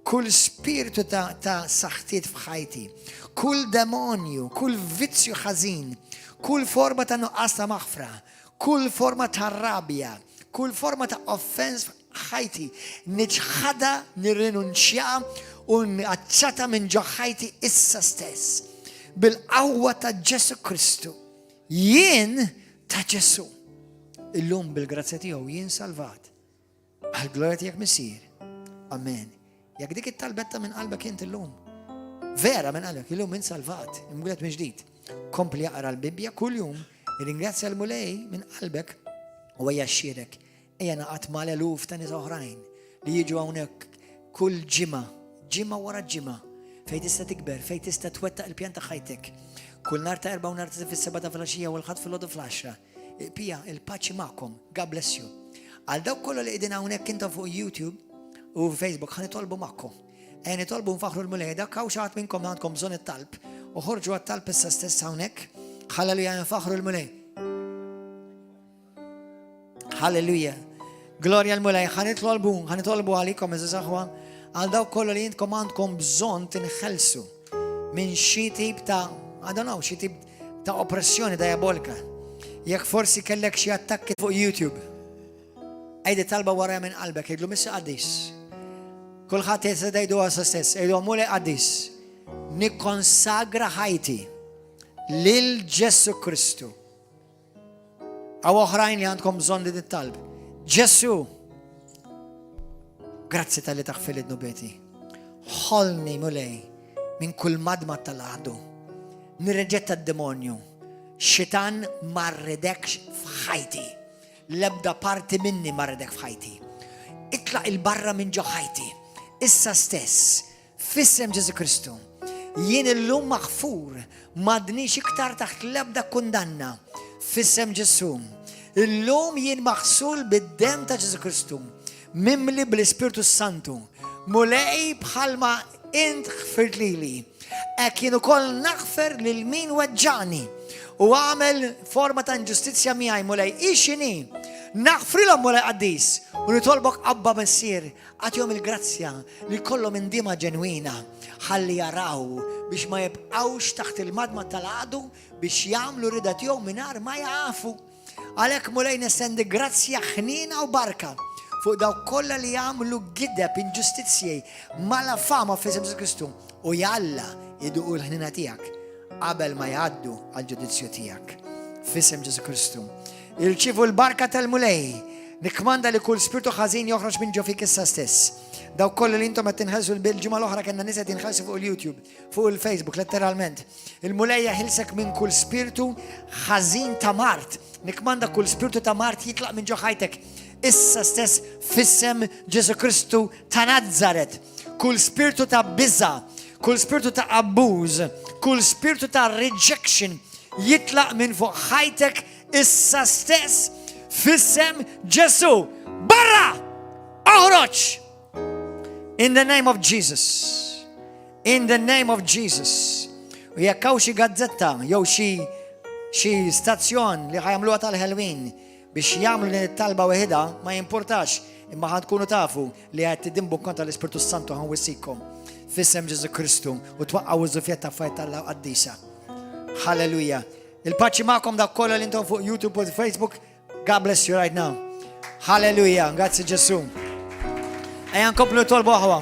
كل سبيرتو تا سختيت في حياتي كل ديمونيو كل فيتسيو حزين كل فورمة نقص مغفرة كل فورمة رابية كل فورمة اوفنس في حياتي نجحدا نرنونشا ونأتشتا من جو حياتي إسا ستيس بالقوة تا جيسو كريستو ين تا جيسو اللوم بالجراتيو ين سالفات هالجلوريتيك مسير أمين. ياك ديك التلبتة من قلبك انت اللوم فيرا من قلبك اللوم من سالفات مقولات من جديد كومبل يقرأ البيبيا كل يوم رنجات المولاي من قلبك ويشيرك اي انا اتمالي لوف تاني ظهرين ليجوا هناك كل جمة ورا جمة فايتستا تكبر فايتستا توتق البيانتا خيتك كل نار تقربا ونار في السبتة فلاشية والخط في اللوضة فلاشة بيا الباتش معكم God bless you. على ده كله اللي ايدينا هناك انت فوق يوتيوب وفي فيسبوك خلينا نطلبوا معكم يعني طلبوا نفخروا المولاي ده كوشات منكم عندكم زون الطلب وخرجوا الطلب السستس هناك هللويا نفخروا المولاي هللويا جلوريا المولاي خلينا نطلبوا عليكم يا اخوان على ده كله اللي عندكم زون تنخلصوا من شيء بتاع I don't know شيء بتاع اوبريسيون ديابوليكا ياك فورسي كلك شيء اتك فوق يوتيوب ايدي طلبة ورايا من قلبك يقولوا مش قديس كل خاطر سيدا يدوا أساس يدوا مولاي قديس نكونساغرا حياتي للجسو كريستو أو آخرين اللي عندكم زون دي الطلب جسو جراتسي تالي تغفر ذنوباتي حولني مولاي minn kull madma tal-għadu. Nirreġetta d-demonju. Xitan marredekx f'ħajti. L-ebda parti minni marredek f'ħajti. Itlaq il-barra minn ġo ħajti. Issa stess, fissem Ġesu Kristu. Jien illum maħfur, madnix iktar taħt l-ebda kundanna. Fissem Ġesu. Illum jien maħsul bid-dem ta' Ġesu Kristu. Mimli bl-Ispirtu Santu. Mulej bħalma int ħfirt lili. Jien ukoll naħfer lil min weġġani. U għamel forma ta' ġustizja miħaj mulej. Ixini, naħfrilom mulej għaddis. U nitolbok Abba Messier, għatjom il-grazzja li kollom indima ġenwina. Ħalli jaraw biex ma jibqawx taħt il-madma tal-għadu biex jamlu ridatjom minar ma jafu. Għalek mulej nesendi grazzja ħnina u barka fuq daw kolla li jamlu gideb inġustizjej mala fama f'isem Ġesu Kristu. U jalla jiduqu l-ħnina tijak qabel ma jgħaddu għal-ġudizzju tijak. F'isem Ġesu Kristu. Irċivu l-barka tal-mulej. Nikmanda li kull spiritu ħażin joħroġ minn ġo fik issa stess. Daw kollu li intom qed tinħelsu l-ġimgħa l-oħra kellna nies qed jinħelsu fuq il-YouTube, fuq il-Facebook letteralment. Il-mulejja ħilsek minn kull spiritu ħażin ta' Mart. Nikmanda kull spiritu ta' Mart jitlaq minn ġo ħajtek. Issa stess fissem Ġesu Kristu ta' Nazzaret. Kull spiritu ta' biża, kull spiritu ta' abbuż, kull spiritu ta' rejection jitlaq minn fuq ħajtek issa stess fissem Ġesu. Barra! Oħroġ! In the name of Jesus. In the name of Jesus. U jekk hawn xi gazzetta jew xi stazzjon li ħajamluha tal-Halloween biex jagħmlu din it-talba weħida ma jimpurtax, imma ħad tkunu tafu li qed tidimbu kontra l-Ispirtu Santu ħan wissikom f'isem Ġesu Kristu u twaqqgħu iż-żufjetta fajt tal-qaddisa. Halleluja. Il-paċi magħkom dak kollha li intom fuq YouTube u Facebook. God bless you right now. Halleluja. Grazzi Ġesu. Ejja nkomplu tolbu aħwa.